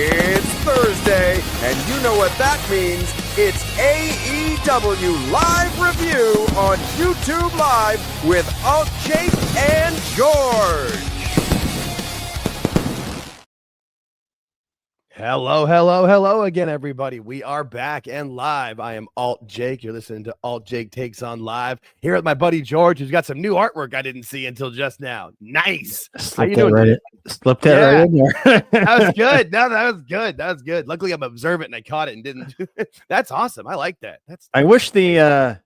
It's Thursday, and you know what that means. It's AEW Live Review on YouTube Live with AltJake and George. Hello again, everybody. We are back and live. I am AltJake. You're listening to AltJakeTakesOn Live here with my buddy George, who's got some new artwork I didn't see until just now. Nice. How you doing? Slipped that right in there. That was good. No, that was good. That was good. Luckily, I'm observant and I caught it and didn't. That's awesome. I like that. I wish the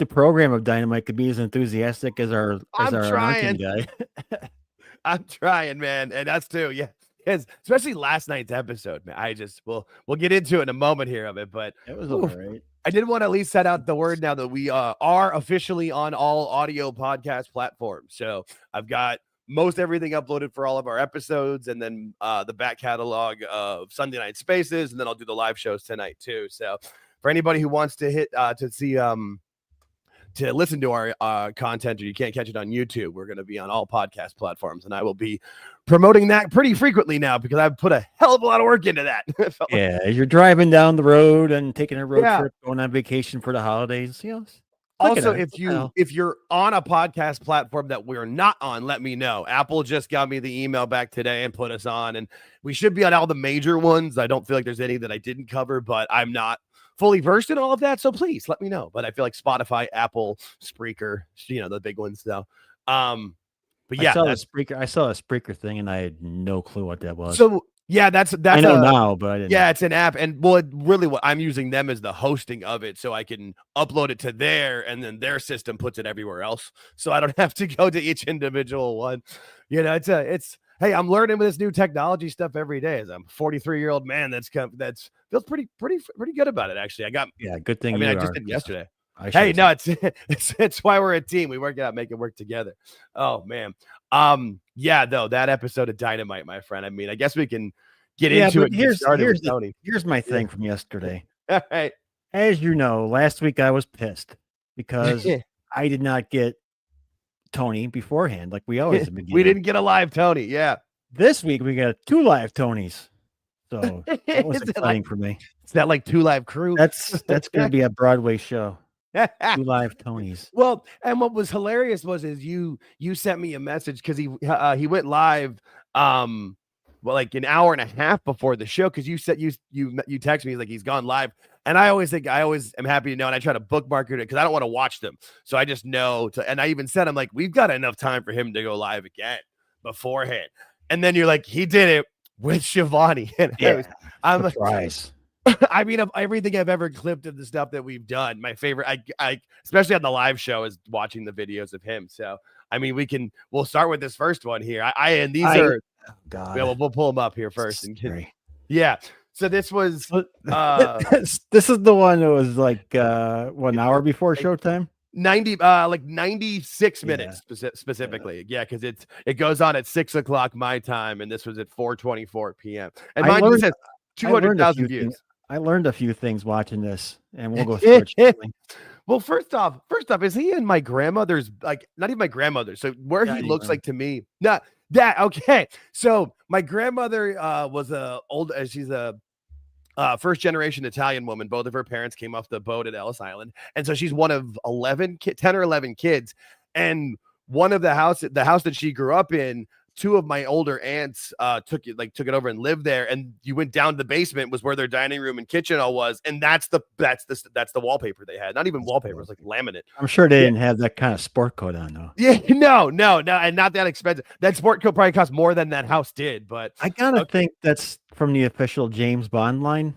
program of Dynamite could be as enthusiastic as our trying. guy. I'm trying, man, and that's too. Yeah. Because especially last night's episode, man. We'll get into it in a moment here of it, but it was all right. I did want to at least set out the word now that we are officially on all audio podcast platforms. So I've got most everything uploaded for all of our episodes, and then the back catalog of Sunday Night Spaces, and then I'll do the live shows tonight too. So for anybody who wants to hit to see to listen to our content, or you can't catch it on YouTube, we're going to be on all podcast platforms, and I will be promoting that pretty frequently now because I've put a hell of a lot of work into that. Yeah, as you're driving down the road and taking a road trip, going on vacation for the holidays, Also, if you're on a podcast platform that we're not on, let me know. Apple just got me the email back today and put us on, and we should be on all the major ones. I don't feel like there's any that I didn't cover, but I'm not fully versed in all of that, so please let me know. But I feel like Spotify, Apple, Spreaker, the big ones though. But yeah, I saw a Spreaker thing and I had no clue what that was. So yeah, that's I know now, but I didn't. Yeah, it's an app, and what I'm using them as the hosting of it, so I can upload it to there, and then their system puts it everywhere else, so I don't have to go to each individual one. Hey, I'm learning with this new technology stuff every day. As I'm a 43-year-old man, that's feels pretty good about it. Actually, good thing. I just did yesterday. Hey, no, it's why we're a team. We work it out, make it work together. Oh man, though that episode of Dynamite, my friend. I mean, I guess we can get into it. Here's my thing from yesterday. All right, as you know, last week I was pissed because I did not get Tony beforehand, like we always do. We didn't get a live Tony. Yeah, this week we got 2 live Tonys, so that was exciting for me. Is that like 2 live crew? That's going to be a Broadway show. 2 live Tonys. Well, and what was hilarious was you sent me a message because he went live like an hour and a half before the show, because you said you texted me like he's gone live. And I always am happy to know, and I try to bookmark it because I don't want to watch them. So I just know and I even said, I'm like, we've got enough time for him to go live again beforehand. And then you're like, he did it with Shivani. And I'm surprised. I mean, of everything I've ever clipped of the stuff that we've done, my favorite, I especially on the live show, is watching the videos of him. So I mean, we'll start with this first one here. We'll pull them up here first. Yeah. So this was this is the one that was like 1 hour before showtime. 96 minutes specifically. Yeah, because it goes on at 6 o'clock my time, and this was at 4:24 p.m. And mine says 200,000 views. I learned a few things watching this, and we'll go through it. Well, first off, is he in my grandmother's, like, not even my grandmother? So where he looks like to me, not that. Okay, so my grandmother was she's a first generation Italian woman. Both of her parents came off the boat at Ellis Island, and so she's one of 10 or 11 kids. And one of the house that she grew up in, 2 of my older aunts took it over and lived there. And you went down to the basement, was where their dining room and kitchen all was, and that's the wallpaper they had. Not even wallpaper, it was like laminate. I'm sure they didn't have that kind of sport coat on though. Yeah, no, and not that expensive. That sport coat probably cost more than that house did. But I gotta think that's from the official James Bond line.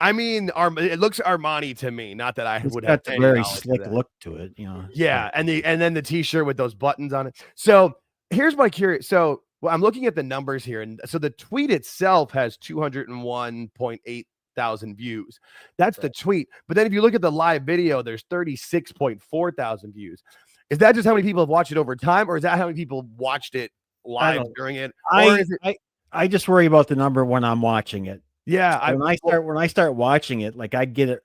I mean, it looks Armani to me. Not that I would have a very slick look to it, Yeah, and then the t-shirt with those buttons on it. So here's my curious. So I'm looking at the numbers here, and so the tweet itself has 201.8 thousand views. That's the tweet. But then if you look at the live video, there's 36.4 thousand views. Is that just how many people have watched it over time, or is that how many people watched it live during it? I just worry about the number when I'm watching it. Yeah, when I start watching it, like I get it,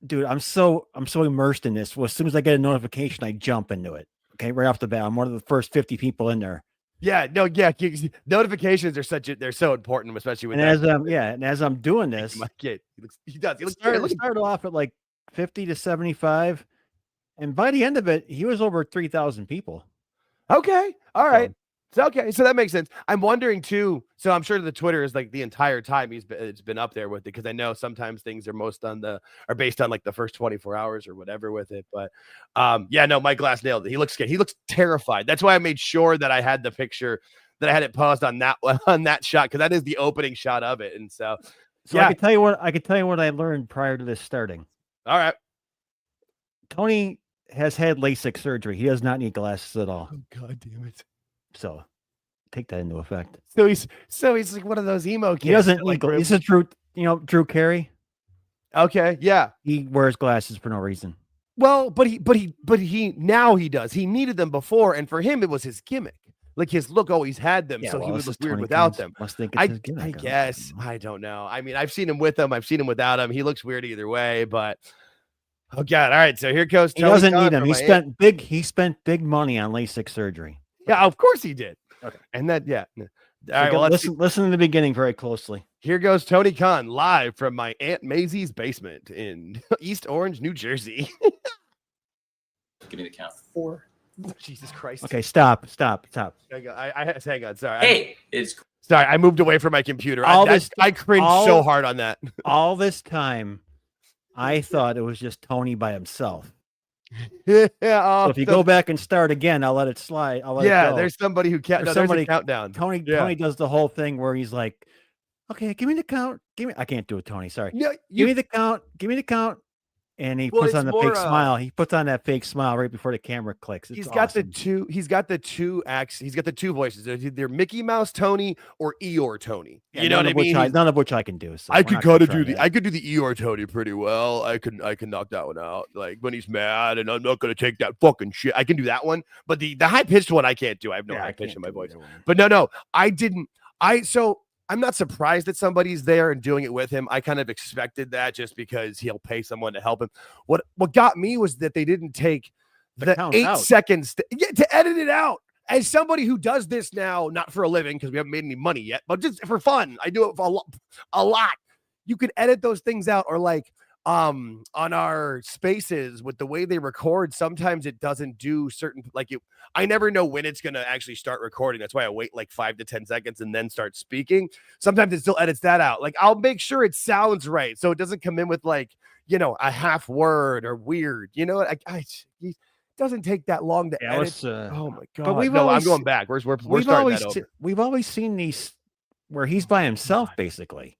dude. I'm so immersed in this. Well, as soon as I get a notification, I jump into it. Okay, right off the bat, I'm one of the first 50 people in there. Yeah, no, yeah. Notifications are they're so important, especially with and that. as I'm doing this, my kid, he does. He looks started off at like 50 to 75, and by the end of it, he was over 3,000 people. Okay, all right. So okay, so that makes sense. I'm wondering too. So I'm sure the Twitter is like the entire time it's been up there with it, because I know sometimes things are based on like the first 24 hours or whatever with it. But yeah, no, Mike Glass nailed it. He looks scared. He looks terrified. That's why I made sure that I had the picture, that I had it paused on that shot, because that is the opening shot of it. And so yeah, I could tell you what I learned prior to this starting. All right, Tony has had LASIK surgery. He does not need glasses at all. Oh God damn it! So take that into effect. So he's like one of those emo kids. He doesn't need glasses. This is Drew Carey. Okay, yeah. He wears glasses for no reason. Well, but he now he does. He needed them before, and for him it was his gimmick. Like his look always had them, so he would look weird without them. I guess. I don't know. I mean, I've seen him with them. I've seen him without them. He looks weird either way, but oh God. All right. So here goes Tony. He doesn't need them. He spent big money on LASIK surgery. Yeah, of course he did. Okay. And that, yeah. All right, well, listen to the beginning very closely. Here goes Tony Khan live from my Aunt Maisie's basement in East Orange, New Jersey. Give me the count. 4. Jesus Christ. Okay, stop. Hang on. Sorry. Hey, sorry. I moved away from my computer. I cringed so hard on that. All this time, I thought it was just Tony by himself. Yeah. So if you go back and start again, I'll let it slide. There's somebody who can't. There's a countdown. Tony does the whole thing where he's like, "Okay, give me the count. I can't do it, Tony. Sorry. Give me the count. Give me the count." And he puts on the fake smile. He puts on that fake smile right before the camera clicks. He's got the two acts. He's got the two voices. They're Mickey Mouse Tony or Eeyore Tony. Yeah, you know what I mean? None of which I can do. So I could do the Eeyore Tony pretty well. I can knock that one out. Like when he's mad and I'm not gonna take that fucking shit. I can do that one, but the high pitched one I can't do. I have no high pitch in my voice. But no, I didn't. I'm not surprised that somebody's there and doing it with him. I kind of expected that just because he'll pay someone to help him. What got me was that they didn't take the 8 seconds to edit it out. As somebody who does this now, not for a living because we haven't made any money yet, but just for fun, I do it for a lot. You could edit those things out, or like on our spaces with the way they record, sometimes it doesn't do certain I never know when it's gonna actually start recording. That's why I wait like 5 to 10 seconds and then start speaking. Sometimes it still edits that out. Like I'll make sure it sounds right so it doesn't come in with like a half word or weird. It doesn't take that long to edit. Oh my God! But I'm going back. We're starting that over. We've always seen these where he's by himself basically.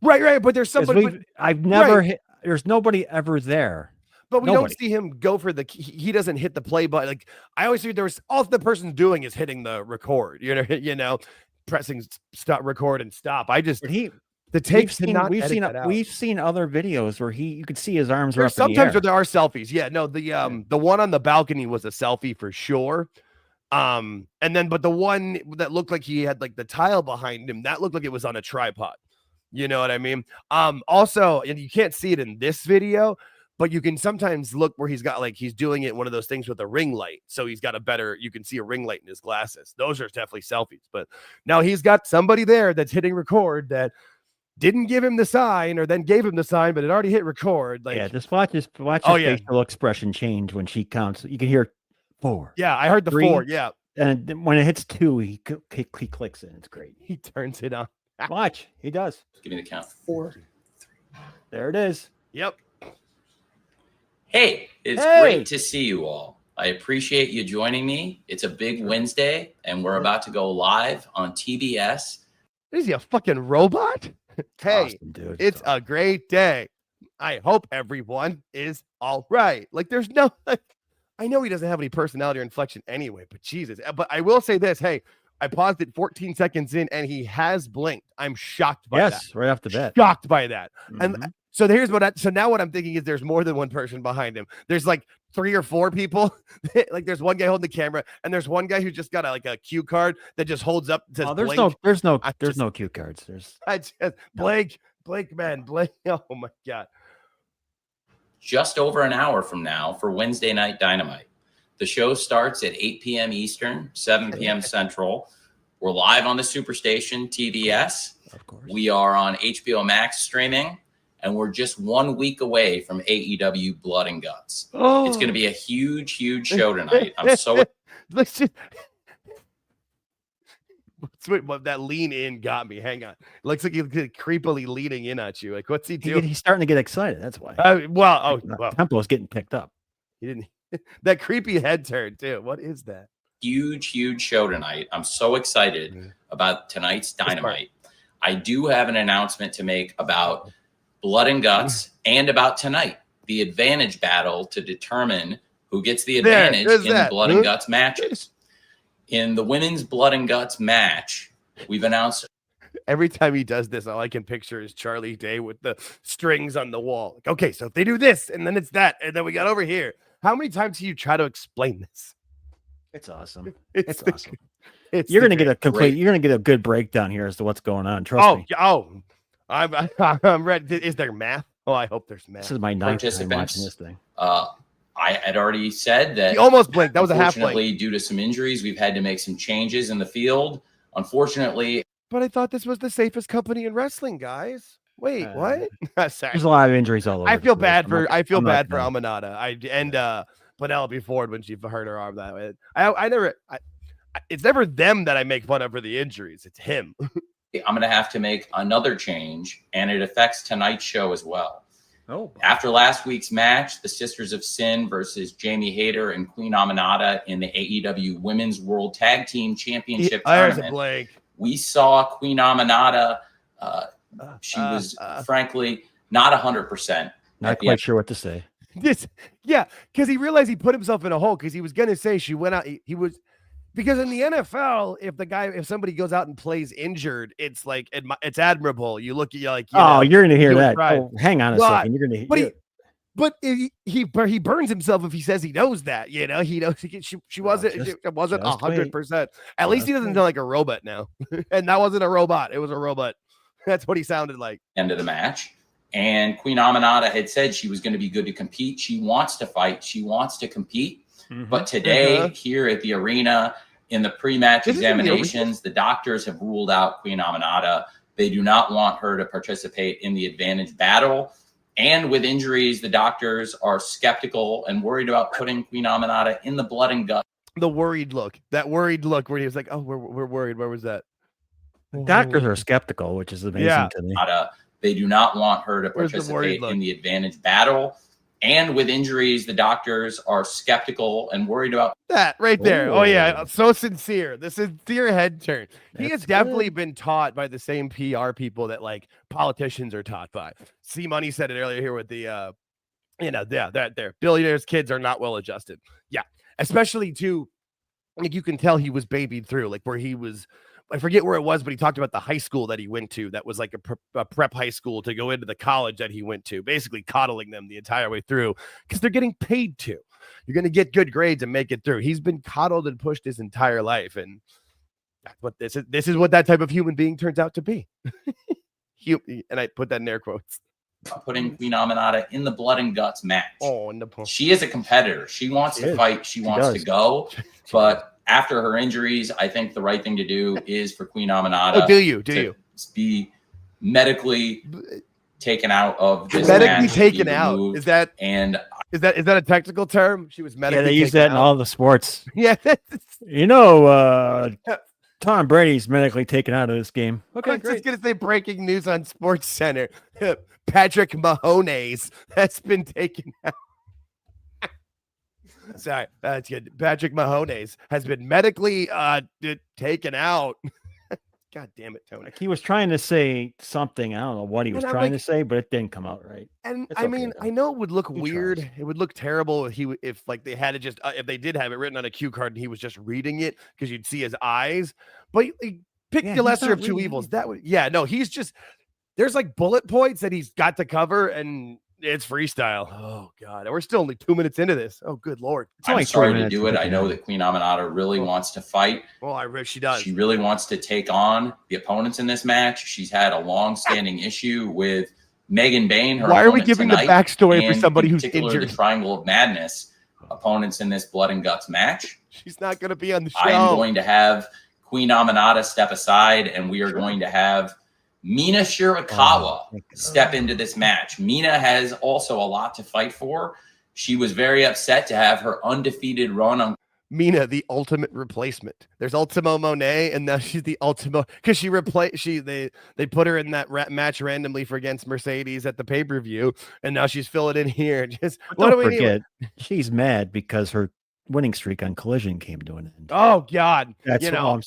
Right. But there's somebody. I've never hit. There's nobody ever there. But we don't see him go for he doesn't hit the play button. Like I always see all the person's doing is hitting the record. Pressing stop, record, and stop. The tapes we've seen other videos where you could see his arms. There's sometimes where there are selfies. Yeah, no, the one on the balcony was a selfie for sure. But the one that looked like he had like the tile behind him, that looked like it was on a tripod. You know what I mean? Also, and you can't see it in this video, but you can sometimes look where he's doing it one of those things with a ring light. So he's got you can see a ring light in his glasses. Those are definitely selfies. But now he's got somebody there that's hitting record that didn't give him the sign or then gave him the sign, but it already hit record. Just watch his facial expression change when she counts. You can hear 4. Yeah, I heard the 3, 4. Yeah. And when it hits 2, he clicks it. It's great. He turns it on. Watch, he does. Give me the count. 4. There it is. Yep. Hey, it's great to see you all. I appreciate you joining me. It's a big Wednesday, and we're about to go live on TBS. Is he a fucking robot? Hey, awesome, dude. It's a great day. I hope everyone is all right. There's no... I know he doesn't have any personality or inflection anyway, but Jesus. But I will say this. Hey, I paused it 14 seconds in, and he has blinked. I'm shocked by that. Yes, right off the bat. Shocked by that. Mm-hmm. And so now what I'm thinking is there's more than one person behind him. There's like 3 or 4 people. There's one guy holding the camera, and there's one guy who just got a cue card that just holds up. There's no cue cards. Blake, man. Oh my God. Just over an hour from now for Wednesday Night Dynamite. The show starts at 8 p.m. Eastern, 7 p.m. Central. We're live on the Superstation, TBS. Of course. We are on HBO Max streaming, and we're just 1 week away from AEW Blood and Guts. Oh. It's going to be a huge, huge show tonight. I'm so Let's just wait, that lean in got me. Hang on. Looks like he's creepily leaning in at you. Like, what's he doing? He's starting to get excited. That's why. Well, tempo is getting picked up. He didn't. That creepy head turn too. What is that? Huge, huge show tonight. I'm so excited about tonight's Dynamite. I do have an announcement to make about Blood and Guts and about tonight, the advantage battle to determine who gets the advantage in the Blood and Guts matches. In the women's Blood and Guts match, we've announced. Every time he does this, all I can picture is Charlie Day with the strings on the wall. Like, okay, so if they do this, and then it's that, and then we got over here. How many times do you try to explain this? It's awesome. It's awesome. You're gonna get a complete. You're gonna get a good breakdown here as to what's going on. Trust me. I'm ready. Is there math? Oh, I hope there's math. This is my ninth time watching this thing. I had already said that he almost blinked. That was a half blink. Unfortunately, due to some injuries, we've had to make some changes in the field. Unfortunately, but I thought this was the safest company in wrestling, guys. Wait, what? Sorry. There's a lot of injuries all over. I feel bad for Amanada. Penelope Ford when she hurt her arm that way. It's never them that I make fun of for the injuries. It's him. I'm going to have to make another change, and it affects tonight's show as well. Oh, after last week's match, the Sisters of Sin versus Jamie Hayter and Queen Amanada in the AEW Women's World Tag Team Championship tournament, we saw Queen Amanada. She was frankly not 100%. Not quite sure what to say. Because he realized he put himself in a hole because he was going to say she went out. He was. Because in the NFL, if somebody goes out and plays injured, it's like it's admirable. You look at you like, you're going to hear that. Oh, hang on a second, you're going to. But he burns himself if he says he knows that. He knows she wasn't. It wasn't 100%. At least he doesn't sound like a robot now, and that wasn't a robot. It was a robot. That's what he sounded like. End of the match, and Queen Amanada had said she was going to be good to compete. She wants to fight. She wants to compete. But today, here at the arena, in the pre-match examinations, the doctors have ruled out Queen Amanada. They do not want her to participate in the advantage battle. And with injuries, the doctors are skeptical and worried about putting Queen Amanada in the Blood and Guts. The worried look, where he was like, oh, we're worried. Where was that? Doctors are skeptical, which is amazing to me. They do not want her to participate in the advantage battle. And with injuries, the doctors are skeptical and worried about that right there. Ooh. Oh, yeah. So sincere. The sincere head turn. He has definitely been taught by the same PR people that like politicians are taught by. C Money said it earlier here with the, they're billionaires' kids are not well adjusted. Yeah. Especially to, like, you can tell he was babied through, like where he was. I forget where it was, but he talked about the high school that he went to that was like a prep high school to go into the college that he went to, basically coddling them the entire way through because they're getting paid to. You're going to get good grades and make it through. He's been coddled and pushed his entire life. And what this is what that type of human being turns out to be. And I put that in air quotes. Putting Queen Amanada in the Blood and Guts match. Oh, she is a competitor. She wants to fight. She wants to go. But after her injuries, I think the right thing to do is for Queen Amanada to be medically taken out of this match. Medically taken out. Is that a technical term? She was medically taken out. Yeah, they use that in all the sports. Yeah. Tom Brady's medically taken out of this game. Okay, I'm just going to say breaking news on Sports Center. Patrick Mahomes has been taken out. Sorry, that's good. Patrick Mahomes has been medically taken out. God damn it, Tony. He was trying to say something. I don't know what he was trying to say, but it didn't come out right. And I know it would look weird. It would look terrible if they had it just if they did have it written on a cue card and he was just reading it because you'd see his eyes. But pick the lesser of two evils. He's just there's like bullet points that he's got to cover and. It's freestyle. Oh, God. And we're still only 2 minutes into this. Oh, good Lord. I'm sorry to do it. I know that Queen Amanada really wants to fight. Well, I wish she does. She really wants to take on the opponents in this match. She's had a long-standing issue with Megan Bain. Why are we giving the backstory for somebody who's injured? The Triangle of Madness. opponents in this blood and guts match. She's not going to be on the show. I am going to have Queen Aminata step aside, and we are going to have Mina Shirakawa step into this match. Mina has also a lot to fight for. She was very upset to have her undefeated run on Mina, the ultimate replacement. There's Ultimo Monet, and now she's the Ultimo because they put her in that match randomly for against Mercedes at the pay-per-view, and now she's filling in here. Just what do we forget? She's mad because her winning streak on Collision came to an end. Oh God, that's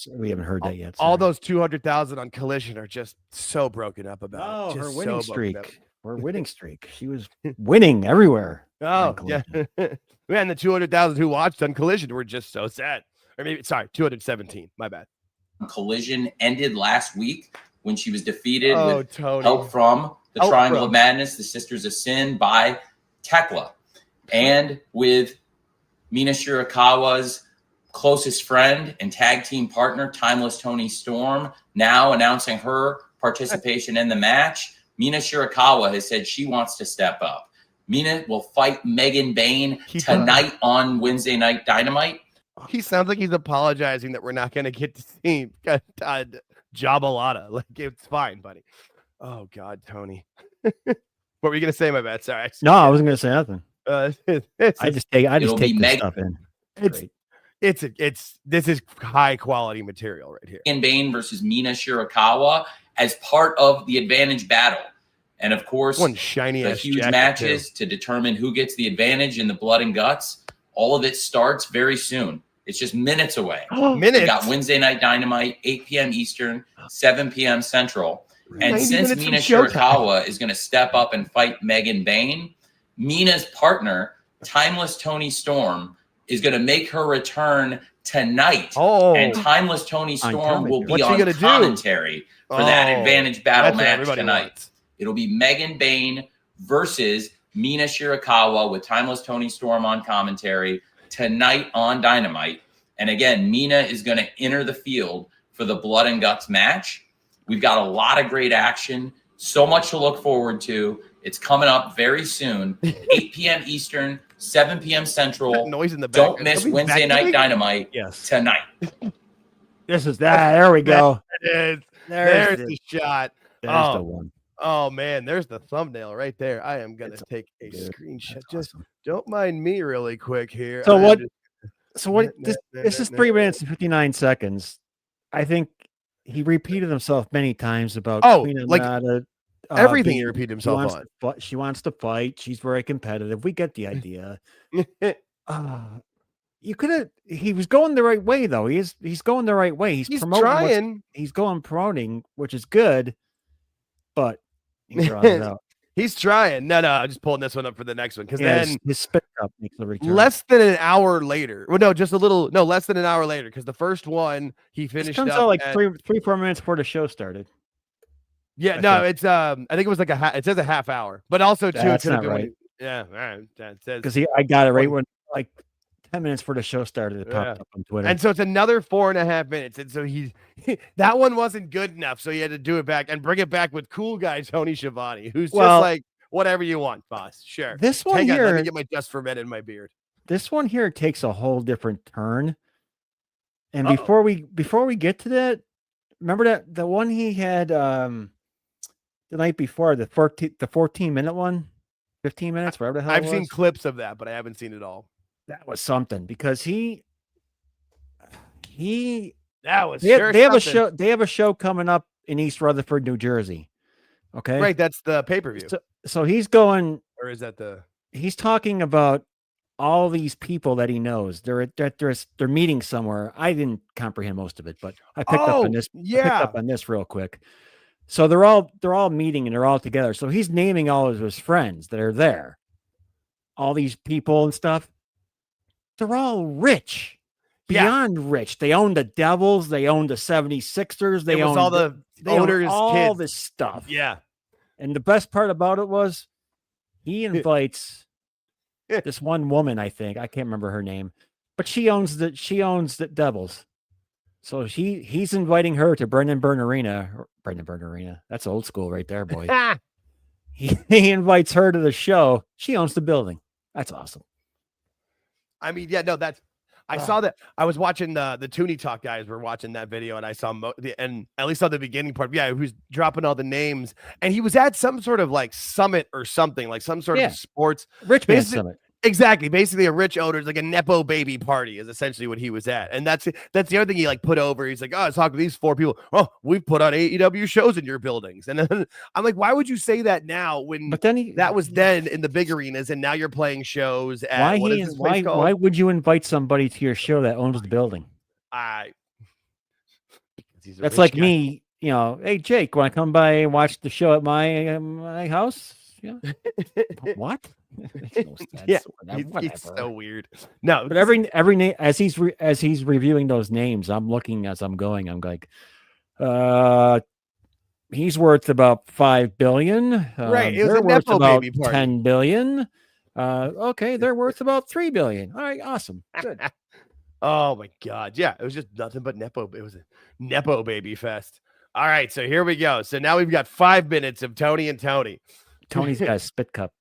we haven't heard that yet. All those 200,000 on Collision are just so broken up about. Oh, her winning streak. Her winning streak. She was winning everywhere. Oh yeah. And the 200,000 who watched on Collision were just so sad. Or maybe, sorry, 217. My bad. Collision ended last week when she was defeated with Tony. help from the Triangle of Madness, the Sisters of Sin, by Tekla. And with Mina Shirakawa's closest friend and tag team partner, Timeless Toni Storm, now announcing her participation in the match, Mina Shirakawa has said she wants to step up. Mina will fight Megan Bain tonight on Wednesday Night Dynamite. He sounds like he's apologizing that we're not going to get to see Jabalata. Like, it's fine, buddy. Oh, God, Tony. What were you going to say, my bad? Sorry. No, I wasn't going to say nothing. I just take this stuff in. This is high quality material right here. Megan Bain versus Mina Shirakawa as part of the Advantage battle. And of course, one shiny the huge matches to determine who gets the advantage in the blood and guts. All of it starts very soon. It's just minutes away. Minutes. We got Wednesday Night Dynamite, 8 p.m. Eastern, 7 p.m. Central. And since Mina Shirakawa is going to step up and fight Megan Bain, Mina's partner, Timeless Toni Storm, is going to make her return tonight. And Timeless Toni Storm will be on commentary for that Advantage battle match tonight. Wants. It'll be Megan Bain versus Mina Shirakawa with Timeless Toni Storm on commentary tonight on Dynamite. And again, Mina is going to enter the field for the Blood and Guts match. We've got a lot of great action, so much to look forward to. It's coming up very soon, 8 p.m. Eastern, 7 p.m. Central. Noise in the Don't miss Wednesday Night Dynamite tonight. This is that. There we go. There's the shot. There's the one. Oh man, there's the thumbnail right there. I am gonna take a screenshot. Just don't mind me really quick here. So what? This is 3 minutes and 59 seconds. I think he repeated himself many times about everything he repeated himself on. She wants to fight. She's very competitive. We get the idea. You could have. He was going the right way though. He's going the right way. He's promoting. Trying. He's going promoting, which is good, but. He's trying. No, I'm just pulling this one up for the next one because then his spit up makes the return. Less than an hour later. Well, no, just a little. No, less than an hour later because the first one he finished. Comes out like 3-4 minutes before the show started. Yeah, it's I think it was like it says a half hour, but also too. That's not right. Yeah, right. That says because I got it right when like 10 minutes before the show started. It popped up on Twitter, and so it's another 4.5 minutes, and so that one wasn't good enough, so he had to do it back and bring it back with cool guy Tony Schiavone, who's just like whatever you want, boss. Sure. This one here, let me get my just for men in my beard. This one here takes a whole different turn. And before we get to that, remember that the one he had the night before, the 14-minute one, 15 minutes, whatever the hell. I've seen clips of that, but I haven't seen it all. That was something because they have a show coming up in East Rutherford, New Jersey. Okay. Right. That's the pay-per-view. So he's going, or is that he's talking about all these people that he knows. They're meeting somewhere. I didn't comprehend most of it, but I picked up on this. Yeah. I picked up on this real quick. So they're all meeting and they're all together. So he's naming all of his friends that are there. All these people and stuff. They're all rich. Beyond rich. They own the Devils. They own the 76ers. They own all the owners, all kids. This stuff. Yeah. And the best part about it was he invites this one woman, I think. I can't remember her name. But she owns the Devils. So he's inviting her to Brendan Byrne Arena. That's old school right there, boy. He invites her to the show. She owns the building. That's awesome. I mean, yeah, no, I saw that. I was watching the Toonie Talk guys were watching that video, and I saw and at least saw the beginning part. Yeah, who's dropping all the names, and he was at some sort of like summit or something, like some sort of sports rich man summit. Exactly, basically a rich owner's like a nepo baby party is essentially what he was at, and that's the other thing he like put over. He's like, oh, I was talking to these 4 people. Oh, we've put on AEW shows in your buildings, and then I'm like, why would you say that now when that was then in the big arenas, and now you're playing shows at why would you invite somebody to your show that owns the building? That's like guy. Me, hey Jake, want to come by and watch the show at my house? Yeah. What? No yeah, he's so weird. No, but every name as he's reviewing those names, I'm looking as I'm going. I'm like, he's worth about $5 billion. Right, it was they're worth about $10 billion. Okay, they're worth about $3 billion. All right, awesome, good. Oh my God, yeah, it was just nothing but nepo. It was a nepo baby fest. All right, so here we go. So now we've got 5 minutes of Tony and Tony. Tony's got a spit cup.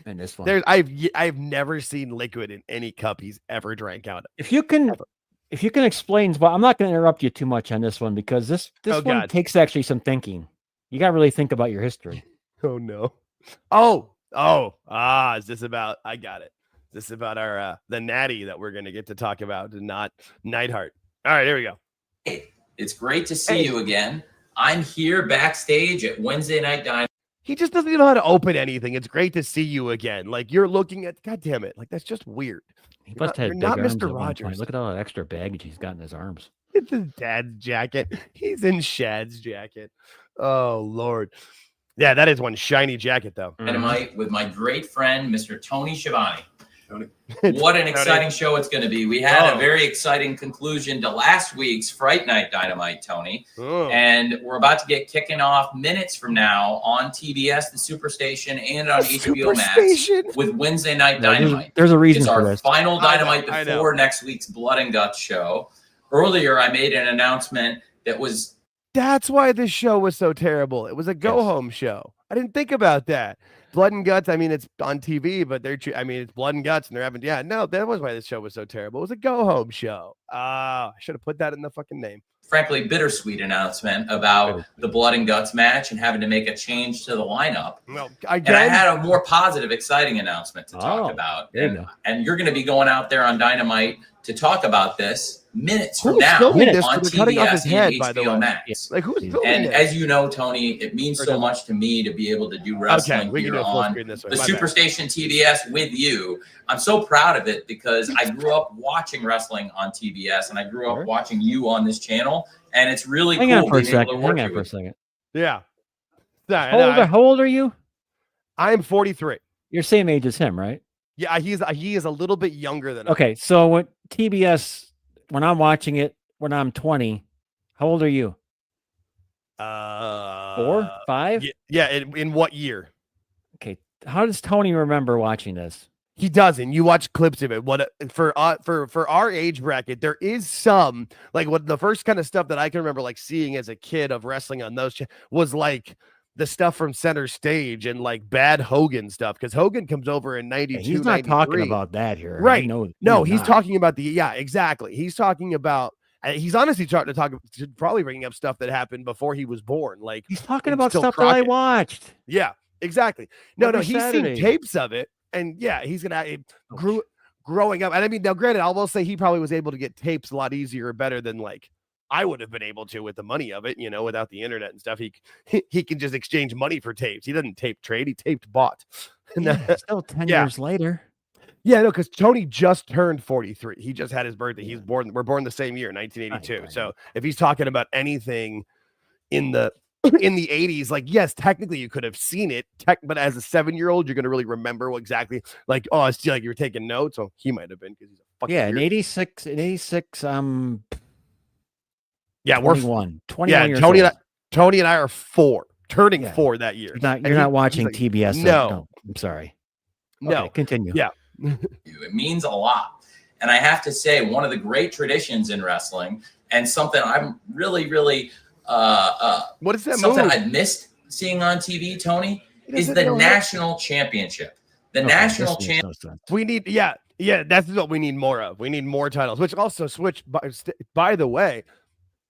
And this one, I've never seen liquid in any cup he's ever drank out of. If you can explain, well, I'm not going to interrupt you too much on this one because this one takes actually some thinking. You got to really think about your history. Oh no. Is this about? I got it. Is this about our the natty that we're going to get to talk about, and not Neidhart? All right, here we go. Hey, it's great to see you again. I'm here backstage at Wednesday Night Dynamite. He just doesn't know how to open anything. It's great to see you again. Like you're looking at, God damn it. Like that's just weird. You're not Mr. Rogers. Look at all that extra baggage he's got in his arms. It's his dad's jacket. He's in Shad's jacket. Oh, Lord. Yeah, that is one shiny jacket, though. Dynamite with my great friend, Mr. Tony Schiavone. What an exciting show it's going to be. We had a very exciting conclusion to last week's Fright Night Dynamite, Tony. And we're about to get kicking off minutes from now on TBS, the Superstation, and on HBO Max with Wednesday Night Dynamite. There's a reason for this. It's our final Dynamite before next week's Blood and Guts show. Earlier, I made an announcement that was... That's why this show was so terrible. It was a go-home show. I didn't think about that. Blood and Guts, I mean, it's on TV, but it's Blood and Guts, and they're having, that was why this show was so terrible. It was a go-home show. I should have put that in the fucking name. Frankly, bittersweet announcement about the Blood and Guts match and having to make a change to the lineup. Well, and I had a more positive, exciting announcement to talk about. And you're going to be going out there on Dynamite to talk about this minutes from now on TBS and HBO Max. Like, who's filming and this? as you know, Tony, it means so much to me to be able to do wrestling here on the Superstation TBS with you. I'm so proud of it because I grew up watching wrestling on TBS and I grew up watching you on this channel, and it's really cool. Hang on for a second. Yeah. How old are you? I'm 43. You're same age as him, right? Yeah, he is a little bit younger than Okay, so when TBS, when I'm watching it, when I'm 20, how old are you? 4, 5? Yeah. In what year? Okay. How does Tony remember watching this? He doesn't. You watch clips of it. For our age bracket, there is some like what the first kind of stuff that I can remember like seeing as a kid of wrestling on those was like the stuff from Center Stage and like bad Hogan stuff, because Hogan comes over in 92. He's not talking about that here, right? No, he's talking about exactly. He's talking about. He's honestly trying to probably bringing up stuff that happened before he was born. Like he's talking about stuff that I watched. Yeah, exactly. No, he's seen tapes of it, and yeah, he's gonna growing up. And I mean, now granted, I will say he probably was able to get tapes a lot easier or better than like I would have been able to with the money of it, without the internet and stuff. He can just exchange money for tapes. He doesn't tape trade, he taped bought. Still 10 years later. Yeah, no, because Tony just turned 43. He just had his birthday. We're born the same year, 1982. Right. So if he's talking about anything in the 80s, like, yes, technically you could have seen it, but as a 7-year-old, you're going to really remember it's like, oh, it's like you were taking notes. So he might have been because he's a fucking in 86, yeah, 21 years old. Tony and I are 4, turning 4 that year. You're not watching TBS. No, I'm sorry. No, okay, continue. Yeah. It means a lot. And I have to say, one of the great traditions in wrestling, and something I'm really, really what is that something move? I've missed seeing on TV, Tony, is the national championship. The national champ. No, we need, that's what we need more of. We need more titles, which also by the way,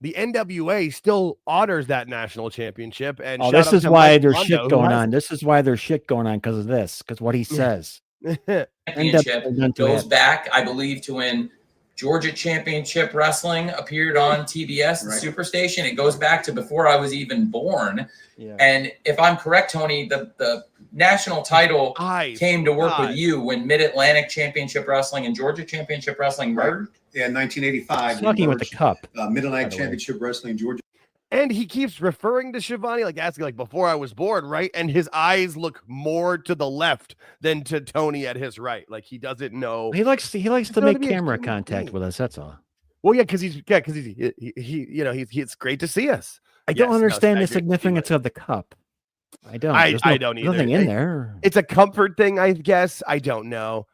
the NWA still honors that national championship. And this is why there's shit going on. This is why there's shit going on because of this, because what he says. Championship goes back, I believe, to when Georgia Championship Wrestling appeared on TBS, the Superstation. It goes back to before I was even born. Yeah. And if I'm correct, Tony, the national title came to work with you when Mid-Atlantic Championship Wrestling and Georgia Championship Wrestling merged. Yeah, in 1985. Talking with the cup. Mid-Atlantic Championship Wrestling, Georgia. And he keeps referring to Schiavone, like asking, like, before I was born, right? And his eyes look more to the left than to Tony at his right. Like he doesn't know. He likes to make camera contact with us. That's all. Well, because he's it's great to see us. I don't understand the significance of the cup. I don't. I don't either. Nothing in there. It's a comfort thing, I guess. I don't know.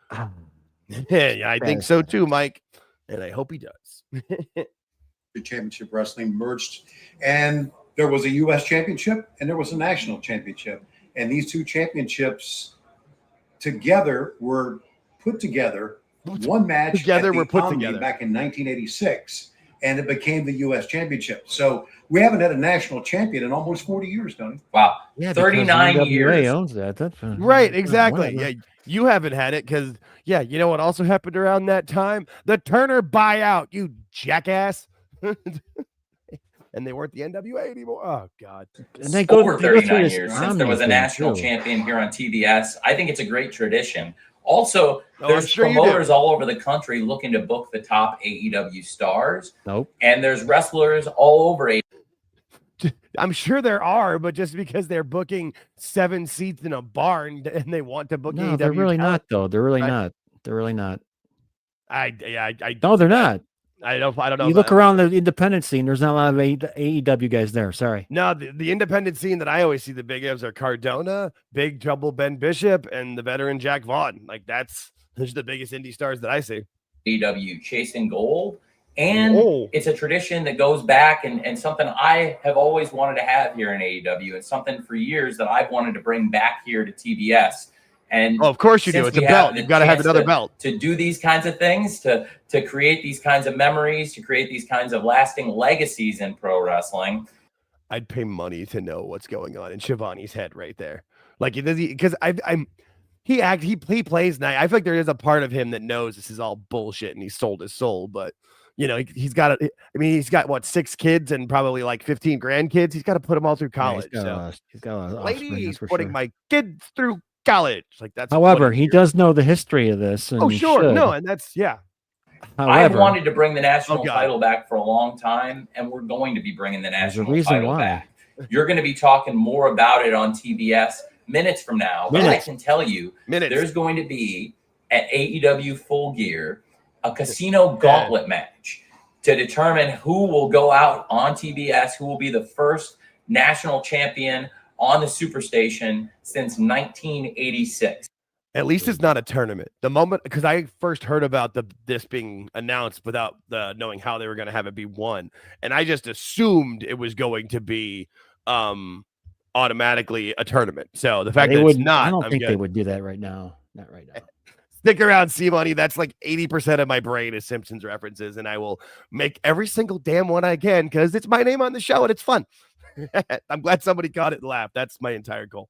Yeah, I think so too, Mike. And I hope he does. The Championship Wrestling merged, and there was a U.S. championship and there was a national championship. And these two championships together were put together. One match together were put together back in 1986, and it became the U.S. championship. So we haven't had a national champion in almost 40 years, Tony. Wow. Yeah, 39 years. Owns that. That's right, exactly. Yeah, you haven't had it because, you know what also happened around that time? The Turner buyout, you jackass. And they weren't the NWA anymore. Oh, God. And they go over 39 years since there was a national champion here on TBS. I think it's a great tradition. Also, there's promoters all over the country looking to book the top AEW stars. Nope. And there's wrestlers all over AEW. I'm sure there are, but just because they're booking 7 seats in a barn and they want to book AEW. They're really not, though. They're really not. They're really not. No, they're not. I don't know. You look around the independent scene, there's not a lot of AEW guys there. Sorry. No, the independent scene that I always see the big Evs are Cardona, Big Trouble Ben Bishop, and the veteran Jack Vaughn. Like those are the biggest indie stars that I see. AEW chasing gold. And it's a tradition that goes back and something I have always wanted to have here in AEW. It's something for years that I've wanted to bring back here to TBS. And of course you do. It's a belt. You've got to have another belt to do these kinds of things, to create these kinds of memories, to create these kinds of lasting legacies in pro wrestling. I'd pay money to know what's going on in Schiavone's head right there. Like, because he plays nice. I feel like there is a part of him that knows this is all bullshit and he sold his soul, but he's got what, 6 kids and probably like 15 grandkids. He's got to put them all through college. He's got a ladies putting my kids through college. Like that's. However, he does know the history of this. And no, and that's I've wanted to bring the national title back for a long time, and we're going to be bringing the national title back. You're going to be talking more about it on TBS minutes from now. But I can tell you, there's going to be at AEW Full Gear a casino gauntlet match to determine who will go out on TBS, who will be the first national champion on the Superstation since 1986. At least it's not a tournament. The moment, because I first heard about this being announced without knowing how they were going to have it be won, and I just assumed it was going to be automatically a tournament. So the fact that it's not, I don't think they would do that right now. Not right now. Stick around, C-Money. That's like 80% of my brain is Simpsons references, and I will make every single damn one I can because it's my name on the show and it's fun. I'm glad somebody got it and laughed. That's my entire goal.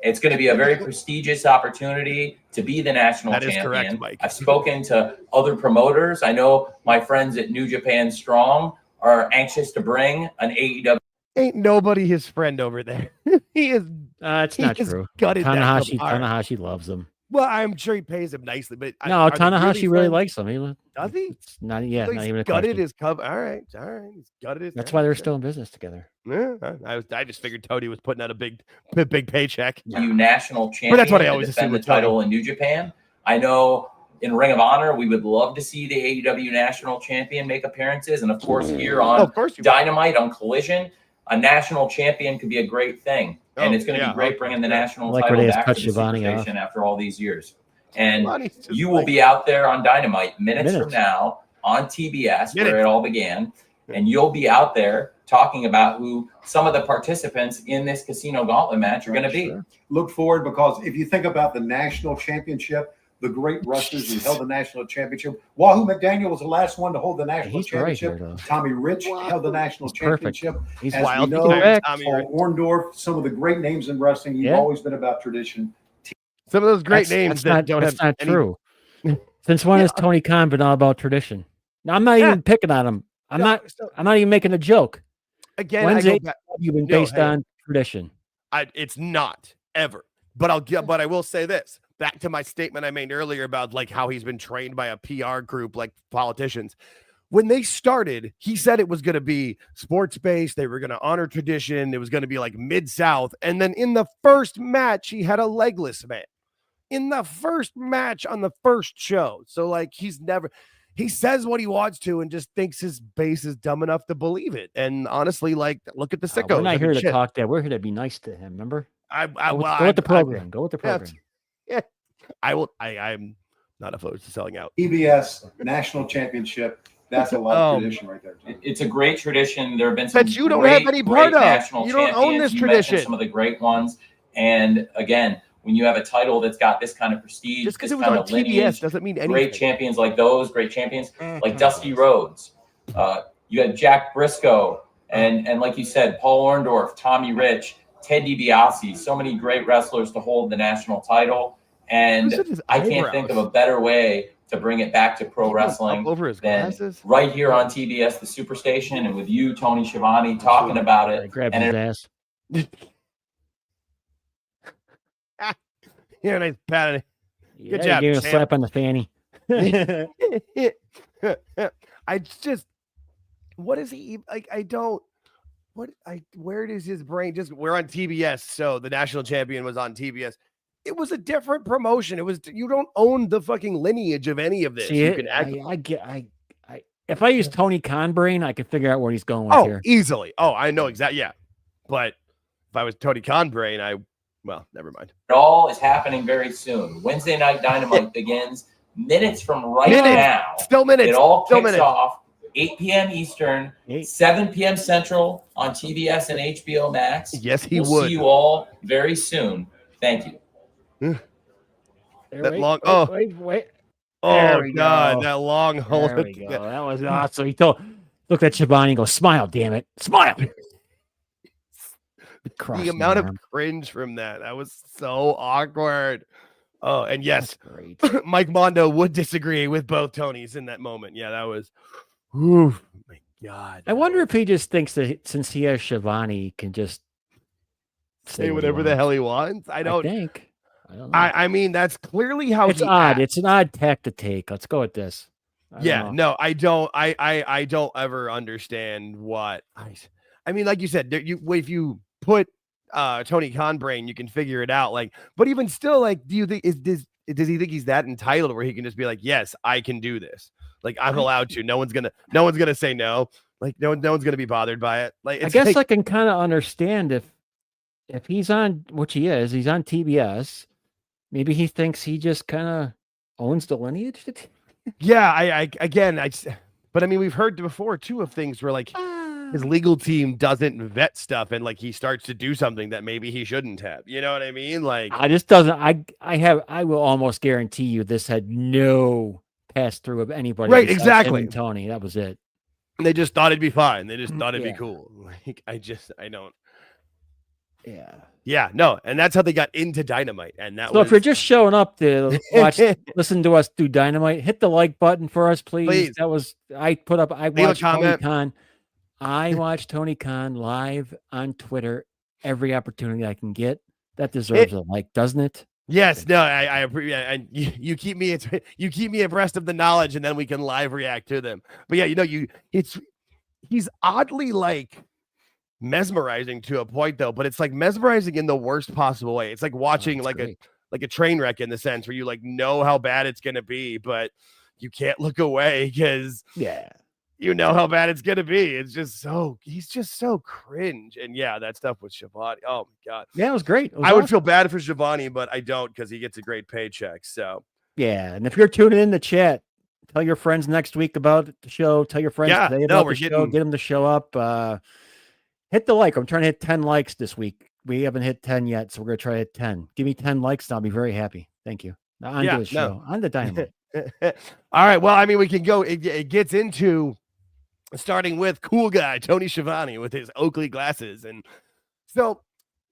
It's going to be a very prestigious opportunity to be the national champion. That is correct, Mike. I've spoken to other promoters. I know my friends at New Japan Strong are anxious to bring an AEW. Ain't nobody his friend over there. He is. It's not true. Tanahashi loves him. Well, I'm sure he pays him nicely, but no, Tanahashi really likes him. Does he? Not even a gutted question. His cover. All right. He's gutted his. That's why they're still in business together. Yeah, I just figured Tony was putting out a big paycheck. You national champion. But that's what I always defend the title in New Japan. I know in Ring of Honor we would love to see the AEW national champion make appearances, and of course here on Dynamite on Collision, a national champion could be a great thing. And it's going to be great bringing the national title back to the Superstation after all these years. And you will be out there on Dynamite minutes from now on TBS, where it all began. And you'll be out there talking about who some of the participants in this Casino Gauntlet match are going to be. Sure. Look forward, because if you think about the national championship, the great wrestlers who held the national championship, Wahoo McDaniel was the last one to hold the national championship. Right here, Tommy Rich held the national championship. He's As wild. we know, Paul Tommy Orndorff, some of the great names in wrestling. You've always been about tradition. Some of those great names that's not any... true. Since when has Tony Khan been all about tradition? Now, I'm not even picking on him. I'm not even making a joke. Again, when's AEW been based on tradition? It's not ever. But I will say this. Back to my statement I made earlier about like how he's been trained by a PR group like politicians. When they started, he said it was going to be sports-based. They were going to honor tradition. It was going to be like Mid-South. And then in the first match, he had a legless man. In the first match on the first show. So like he says what he wants to and just thinks his base is dumb enough to believe it. And honestly, like, look at the sickos. We're not here to talk that. We're here to be nice to him. Remember? Go with the program. Yeah, I'm not opposed to selling out. TBS national championship. That's a lot of tradition right there. It's a great tradition. There have been some that you don't have any part of. You don't own this tradition. Some of the great ones. And again, when you have a title that's got this kind of prestige, just because this it was kind on of lineage, TBS doesn't mean anything. Great champions like those, great champions like Dusty Rhodes. You had Jack Briscoe, and like you said, Paul Orndorff, Tommy Rich, Ted DiBiase, so many great wrestlers to hold the national title. And I can't think of a better way to bring it back to pro wrestling than right here on TBS, the Superstation, and with you, Tony Schiavone, talking about it. Grab his ass. Here, nice pat. Good job. Give him a slap on the fanny. What is he like? Where does his brain we're on TBS. So the national champion was on TBS. It was a different promotion. You don't own the fucking lineage of any of this. See, if I use Tony Khan brain, I can figure out where he's going with here. Easily. Oh, I know exactly. Yeah. But if I was Tony Khan brain, well, never mind. It all is happening very soon. Wednesday Night Dynamite begins minutes from now. Still minutes. It all kicks off 8 p.m. Eastern, 7 p.m. Central on TBS and HBO Max. Yes, we'll see you all very soon. Thank you. Wait. Oh God, that long hold. There we go. That was awesome. Look at Schiavone and go, smile, damn it. Smile. The amount of cringe from that was so awkward. Oh, and yes, great. Mike Mondo would disagree with both Tonys in that moment. Yeah, that was. Oh my God. I wonder if he just thinks that since he has Schiavone, he can just say whatever the hell he wants. I don't know. I mean, that's clearly how it's odd. Acts. It's an odd tack to take. Let's go with this. I don't ever understand what I mean, like you said, if you put Tony Khan brain, you can figure it out. Like, but even still, like, do you think does he think he's that entitled where he can just be like, yes, I can do this. Like, I'm allowed to. No one's gonna say no. Like, no one's gonna be bothered by it. Like, I guess I can kind of understand if he's on, which he is, he's on TBS. Maybe he thinks he just kind of owns the lineage. Yeah, but I mean, we've heard before too of things where like his legal team doesn't vet stuff and like he starts to do something that maybe he shouldn't have. You know what I mean? Like, I will almost guarantee you this had no pass through of anybody. Right, exactly. Tony, that was it. And they just thought it'd be fine. They just thought it'd be cool. Like, I don't. Yeah. Yeah, no, and that's how they got into Dynamite. And that so if you're just showing up to listen to us do Dynamite, hit the like button for us, please. That was I watched Tony Khan. I watch Tony Khan live on Twitter every opportunity I can get. That deserves a like, doesn't it? Yes, no, I appreciate, and you keep me abreast of the knowledge, and then we can live react to them. But yeah, he's oddly like mesmerizing to a point though, but it's like mesmerizing in the worst possible way. It's like watching a train wreck in the sense where you like know how bad it's gonna be, but you can't look away because you know how bad it's gonna be. He's just so cringe. And yeah, that stuff with Schiavone. Oh my God. Yeah, it was great. I would feel bad for Schiavone, but I don't because he gets a great paycheck. So yeah, and if you're tuning in the chat, tell your friends next week about the show. Tell your friends today about the show. Get them to show up. Hit the like. I'm trying to hit 10 likes this week. We haven't hit 10 yet, so we're gonna try to hit 10. Give me 10 likes, and I'll be very happy. Thank you. Now on to the show. On the Dynamite. All right. Well, I mean, we can go. It gets into starting with cool guy Tony Schiavone with his Oakley glasses, and so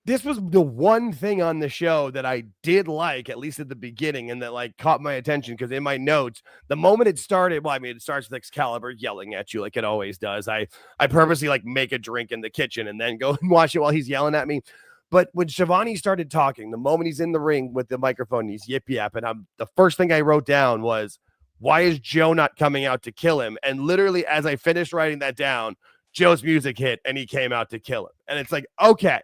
this was the one thing on the show that I did like, at least at the beginning, and that like caught my attention because in my notes, the moment it started, well, I mean, it starts with Excalibur yelling at you like it always does. I purposely like make a drink in the kitchen and then go and watch it while he's yelling at me. But when Schiavone started talking, the moment he's in the ring with the microphone, he's yip-yapping. The first thing I wrote down was, why is Joe not coming out to kill him? And literally, as I finished writing that down, Joe's music hit and he came out to kill him. And it's like, okay,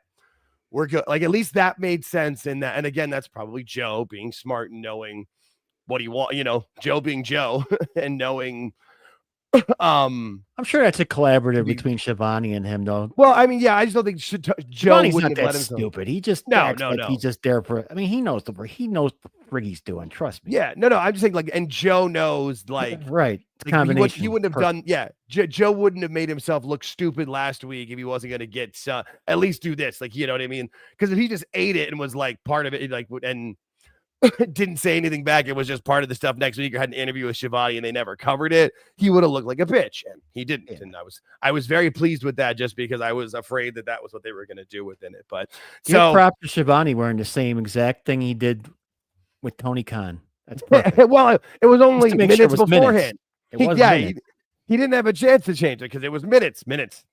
we're good. Like, at least that made sense in that. And again, that's probably Joe being smart and knowing what he wants, Joe being Joe and knowing. I'm sure that's a collaborative between Schiavone and him, though. Well, I mean, yeah, I just don't think Joe wouldn't not that stupid. He just no. He's just there for. I mean, he knows the frig he's doing. Trust me. Yeah, no. I'm just saying, like, and Joe knows, like, right. Like, he wouldn't have done. Yeah, Joe wouldn't have made himself look stupid last week if he wasn't going to get at least do this. Like, you know what I mean? Because if he just ate it and was like part of it, like, and didn't say anything back, it was just part of the stuff next week, or had an interview with Schiavone and they never covered it, he would have looked like a bitch, and he didn't. Yeah. And I was very pleased with that, just because I was afraid that was what they were going to do within it. But so props to Schiavone wearing the same exact thing he did with Tony Khan. That's perfect. Well, it was only minutes beforehand. Minutes. He didn't have a chance to change it because it was minutes.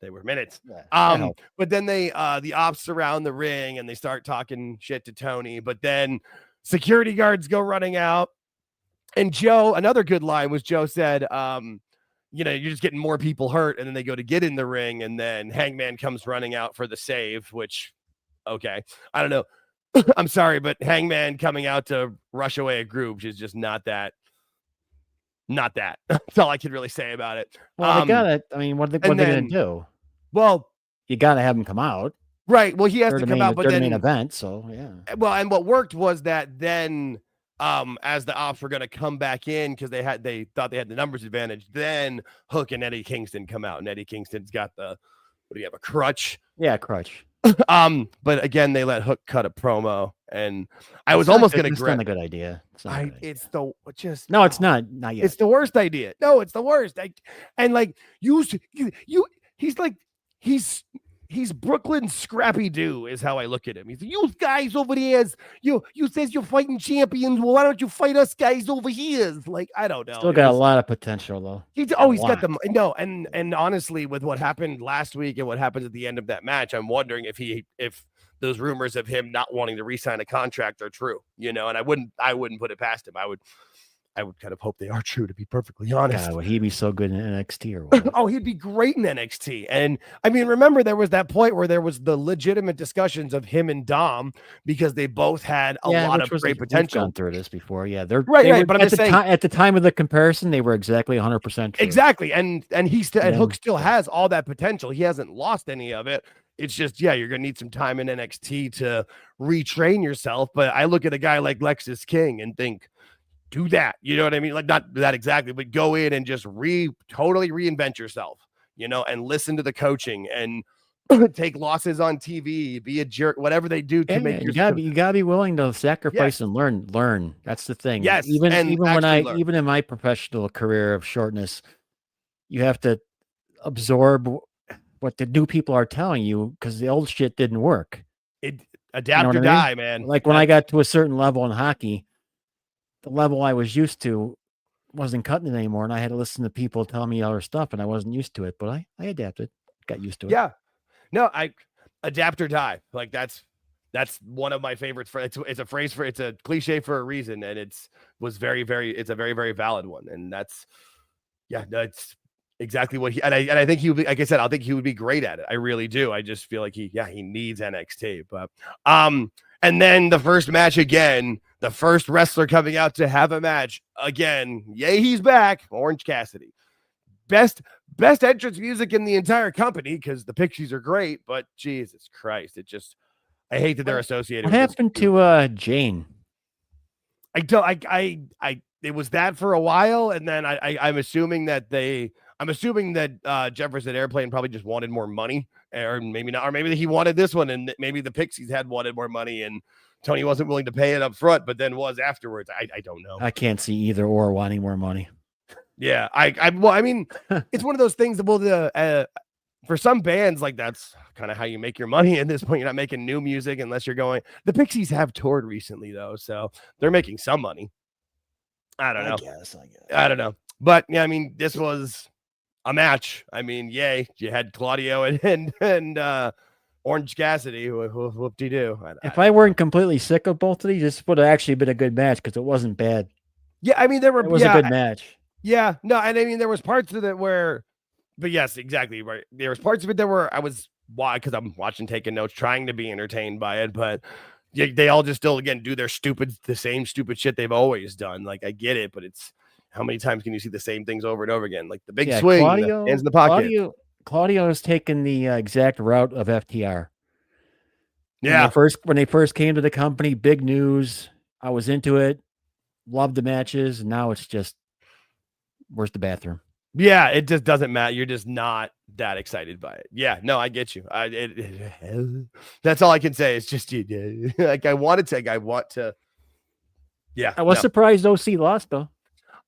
They were minutes. Yeah, but then the ops surround the ring and they start talking shit to Tony, but then security guards go running out. And Joe, another good line was Joe said, you're just getting more people hurt. And then they go to get in the ring, and then Hangman comes running out for the save, which, okay, I don't know. I'm sorry, but Hangman coming out to rush away a group is just not that. That's all I can really say about it. Well, they got it. I mean, what are they going to do? Well, you got to have him come out. Right. Well, he has to come out, but then main event. So yeah. Well, and what worked was that then, as the ops were going to come back in because they thought they had the numbers advantage, then Hook and Eddie Kingston come out, and Eddie Kingston's got what do you have, a crutch? Yeah, crutch. But again, they let Hook cut a promo, and I was almost going to grab. It's not a good idea. It's not yet. It's the worst idea. No, it's the worst. And like he's Brooklyn Scrappy Doo is how I look at him. He's like, you guys over there, you says you're fighting champions. Well, why don't you fight us guys over here? Like, I don't know. Still got a lot of potential though. He's got them. No, and honestly, with what happened last week and what happened at the end of that match, I'm wondering if those rumors of him not wanting to re-sign a contract are true. And I wouldn't put it past him. I would kind of hope they are true, to be perfectly honest. God, would he be so good in NXT or what? Oh, he'd be great in NXT. And I mean, remember, there was that point where there was the legitimate discussions of him and Dom because they both had a lot of great potential. Gone through this before. Yeah, they're right. But at the time of the comparison, they were exactly 100% true. Exactly. And Hook still has all that potential. He hasn't lost any of it. It's just, you're going to need some time in NXT to retrain yourself. But I look at a guy like Lexus King and think, do that. You know what I mean? Like, not that exactly, but go in and just totally reinvent yourself, and listen to the coaching and take losses on TV, be a jerk, whatever they do to make you gotta be willing to sacrifice and learn. That's the thing. Yes. Even in my professional career of shortness, you have to absorb what the new people are telling you because the old shit didn't work. Adapt or die, man. Like when I got to a certain level in hockey, the level I was used to wasn't cutting it anymore. And I had to listen to people tell me other stuff and I wasn't used to it, but I adapted, got used to it. Yeah. No, I adapt or die. Like that's one of my favorites. It's a phrase it's a cliche for a reason. And it's a very, very valid one. And that's exactly what he, and I think he would be, like I said, I think he would be great at it. I really do. I just feel like he needs NXT, but, and then the first match again, the first wrestler coming out to have a match again. Yay, he's back. Orange Cassidy. Best entrance music in the entire company because the Pixies are great, but Jesus Christ, I hate that they're associated what with happened to Jane? I it was that for a while, and then I'm assuming that Jefferson Airplane probably just wanted more money, or maybe not, or maybe he wanted this one, and maybe the Pixies had wanted more money, and Tony wasn't willing to pay it up front, but then was afterwards. I don't know. I can't see either or wanting more money. Yeah, well, I mean, it's one of those things that for some bands, like that's kind of how you make your money at this point. You're not making new music unless you're going. The Pixies have toured recently though, so they're making some money. I don't know. I don't know. But yeah, I mean, this was a match. I mean, yay. You had Claudio and Orange Cassidy. Whoop-de-doo. If I weren't completely sick of both of these, this would have actually been a good match because it wasn't bad. Yeah, I mean, it was a good match. Yeah, no, and I mean, there was parts of it where, but yes, exactly right. There was parts of it that were because I'm watching, taking notes, trying to be entertained by it, but they all just still again do the same stupid shit they've always done. Like I get it, but it's how many times can you see the same things over and over again? Like the big swing, the hands in the pocket. Claudio has taken the exact route of FTR. Yeah, when they first came to the company, big news. I was into it, loved the matches, and now it's just where's the bathroom? Yeah, it just doesn't matter. You're just not that excited by it. Yeah, no, I get you. That's all I can say. It's just like I want to. Yeah, I was surprised OC lost though.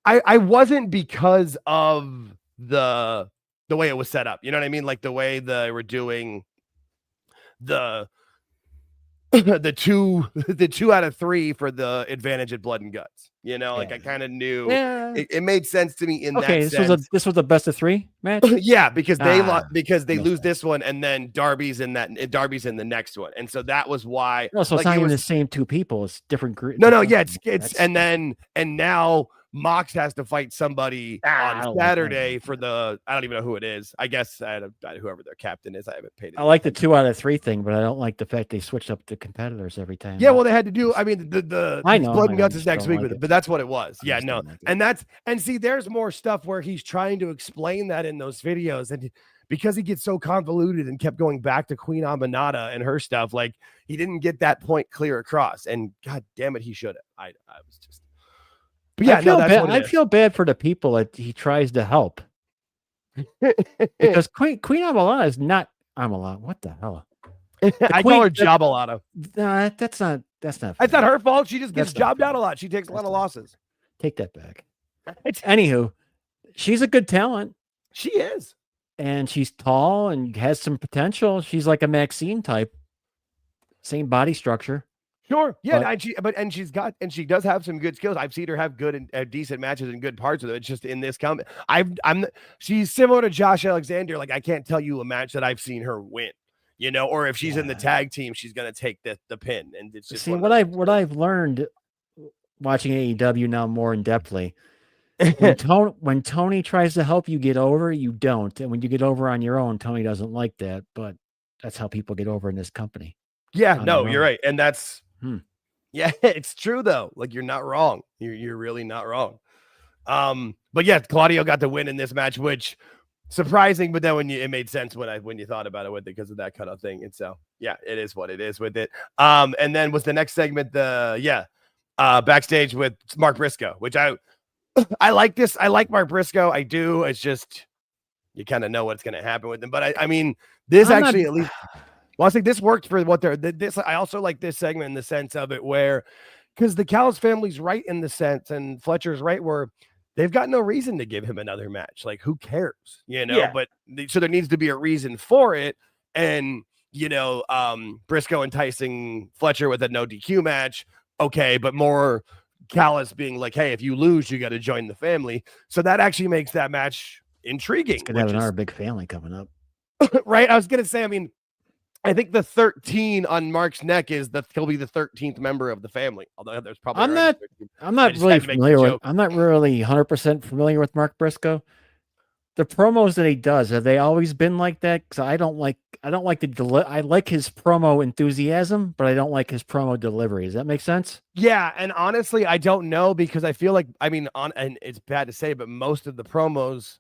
I wasn't because of the way it was set up. You know what I mean? Like the way they were doing the 2 out of 3 for the advantage at Blood and Guts. You know, like I kind of knew it made sense to me in that sense. This was the best of 3 match. Yeah, because they lose this one, and then Darby's in the next one, and so that was why. No, so it's not even the same 2 people; it's different groups. No, yeah, it's and now Mox has to fight somebody on Saturday for the. I don't even know who it is. I guess whoever their captain is. I haven't paid. I like the 2 out of 3 thing, but I don't like the fact they switched up the competitors every time. Yeah, well, they had to do. I mean, the Blood and Guts is next week with it, but that's what it was. Yeah, no, and see, there's more stuff where he's trying to explain that in those videos, and because he gets so convoluted and kept going back to Queen Aminata and her stuff, like he didn't get that point clear across, and God damn it, he should have. I was just. But yeah, I feel bad for the people that he tries to help because Queen Aminata is not Aminata. What the hell? I call her Jobalata. That's not. It's not her fault. She just gets jobbed out a lot. She takes a lot of losses. Take that back. Anywho, she's a good talent. She is, and she's tall and has some potential. She's like a Maxine type, same body structure. Sure. Yeah, she does have some good skills. I've seen her have good and decent matches and good parts of it. It's just in this comment, she's similar to Josh Alexander. Like I can't tell you a match that I've seen her win, you know, or if she's in the tag team, she's gonna take the pin. And it's just what I've learned watching AEW now more in depthly. When Tony tries to help you get over, you don't, and when you get over on your own, Tony doesn't like that. But that's how people get over in this company. Yeah, no, you're right, and that's. Yeah, it's true though. Like you're not wrong. You're really not wrong. But yeah, Claudio got the win in this match, which surprising, but then it made sense when you thought about it with it because of that kind of thing. And so yeah, it is what it is with it. And then was the next segment backstage with Mark Briscoe, which I like this. I like Mark Briscoe. I do. It's just you kind of know what's going to happen with him. But I mean, this at least. Well, I think this worked for what they're this. I also like this segment in the sense of it where, because the Callis family's right in the sense, and Fletcher's right where they've got no reason to give him another match. Like, who cares, you know? Yeah. But so there needs to be a reason for it, and you know, Briscoe enticing Fletcher with a no DQ match, okay, but more Callis being like, hey, if you lose, you got to join the family. So that actually makes that match intriguing. It's gonna have another big family coming up, right? I was gonna say, I mean. I think the 13 on Mark's neck is that he'll be the 13th member of the family. Although there's probably I'm not really 100% familiar with Mark Briscoe. The promos that he does, have they always been like that? Because I like his promo enthusiasm, but I don't like his promo delivery. Does that make sense? Yeah, and honestly, I don't know because I feel like and it's bad to say, but most of the promos.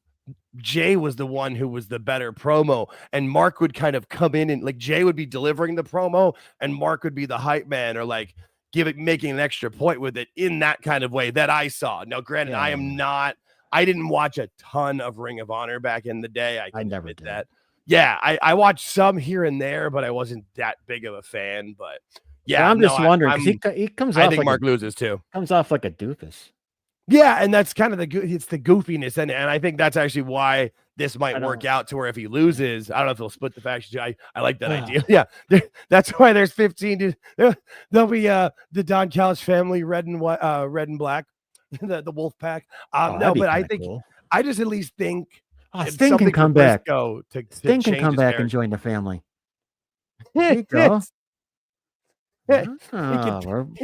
Jay was the one who was the better promo, and Mark would kind of come in and like Jay would be delivering the promo and Mark would be the hype man, or like making an extra point with it in that kind of way that I saw. Now, granted, I didn't watch a ton of Ring of Honor back in the day. I never did that. Yeah, I watched some here and there, but I wasn't that big of a fan. But yeah, I'm just wondering because he comes off. I think Mark loses too. Comes off like a doofus. Yeah, and that's kind of it's the goofiness, and I think that's actually why this might work out to where if he loses, I don't know if they'll split the faction. I like that idea. Yeah, that's why there's 15. There'll be the Don Callis family, red and black, the Wolf Pack. No, but I think cool. I just at least think Sting can come back. Sting can come back and join the family. There you go. We're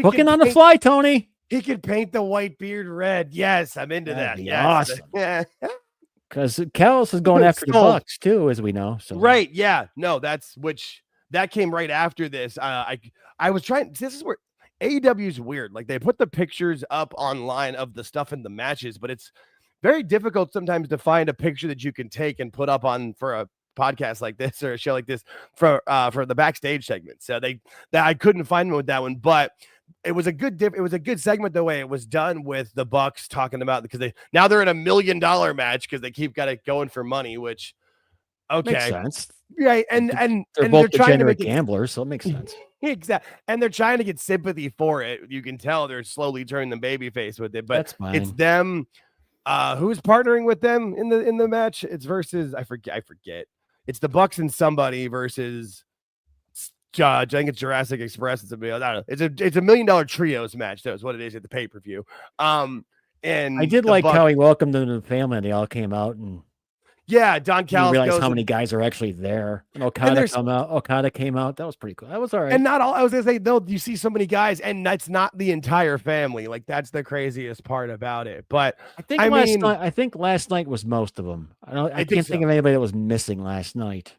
booking on the fly, Tony. He could paint the white beard red. Yes, I'm into that. Yes. Awesome. Yeah. Because Callis is going after the Bucks too, as we know. So right. Yeah. No, that came right after this. I was trying. This is where AEW is weird. Like they put the pictures up online of the stuff in the matches, but it's very difficult sometimes to find a picture that you can take and put up on for a podcast like this or a show like this for the backstage segment. So I couldn't find one with that one, but it was a good segment the way it was done with the Bucks talking about because they're in $1 million match because they keep got it going for money, which makes sense. Right. And they're both trying to make gamblers, so it makes sense. Exactly. And they're trying to get sympathy for it. You can tell they're slowly turning the babyface with it, but it's them. Who's partnering with them in the match? It's versus I forget. It's the Bucks and somebody versus I think it's Jurassic Express. It's a $1 million trios match. That was what it is at the pay-per-view. And I did like how he welcomed them to the family and they all came out and Don Callis realized how many guys are actually there. And Okada came out. That was pretty cool. That was all right. And not all I was gonna say, no, you see so many guys, and that's not the entire family. Like that's the craziest part about it. But I think last night was most of them. I can't think of anybody that was missing last night.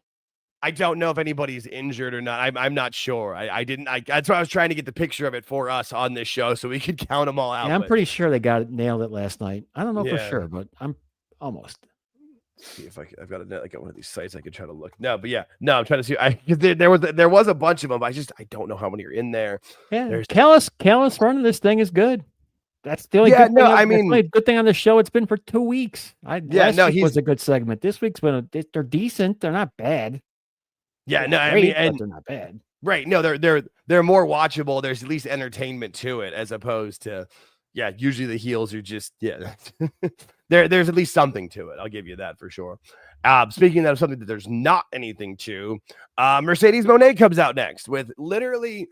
I don't know if anybody's injured or not. I'm not sure. That's why I was trying to get the picture of it for us on this show so we could count them all out. Yeah, I'm pretty sure they nailed it last night. I don't know for sure, but I'm almost. Let's see if I've got one of these sites I could try to look. No, but I'm trying to see. There was a bunch of them. But I don't know how many are in there. Yeah, Callis running this thing is good. That's the only good thing. Good thing on the show. It's been for 2 weeks. Last week was a good segment. This week's been they're decent. They're not bad. Yeah, no, they're not bad. Right. No, they're more watchable. There's at least entertainment to it as opposed to, usually the heels are just, there's at least something to it. I'll give you that for sure. Speaking of something that there's not anything to, Mercedes Moné comes out next with literally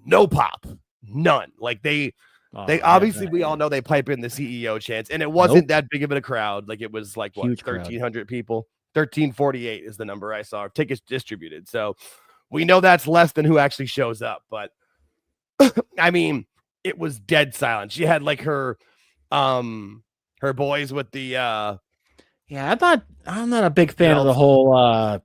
no pop, none. Like they obviously we all know they pipe in the CEO chants, and it wasn't that big of a crowd. Like it was like 1,300 people. 1348 is the number I saw. Tickets distributed. So we know that's less than who actually shows up. But I mean, it was dead silent. She had like her boys with the I'm not a big fan of the whole what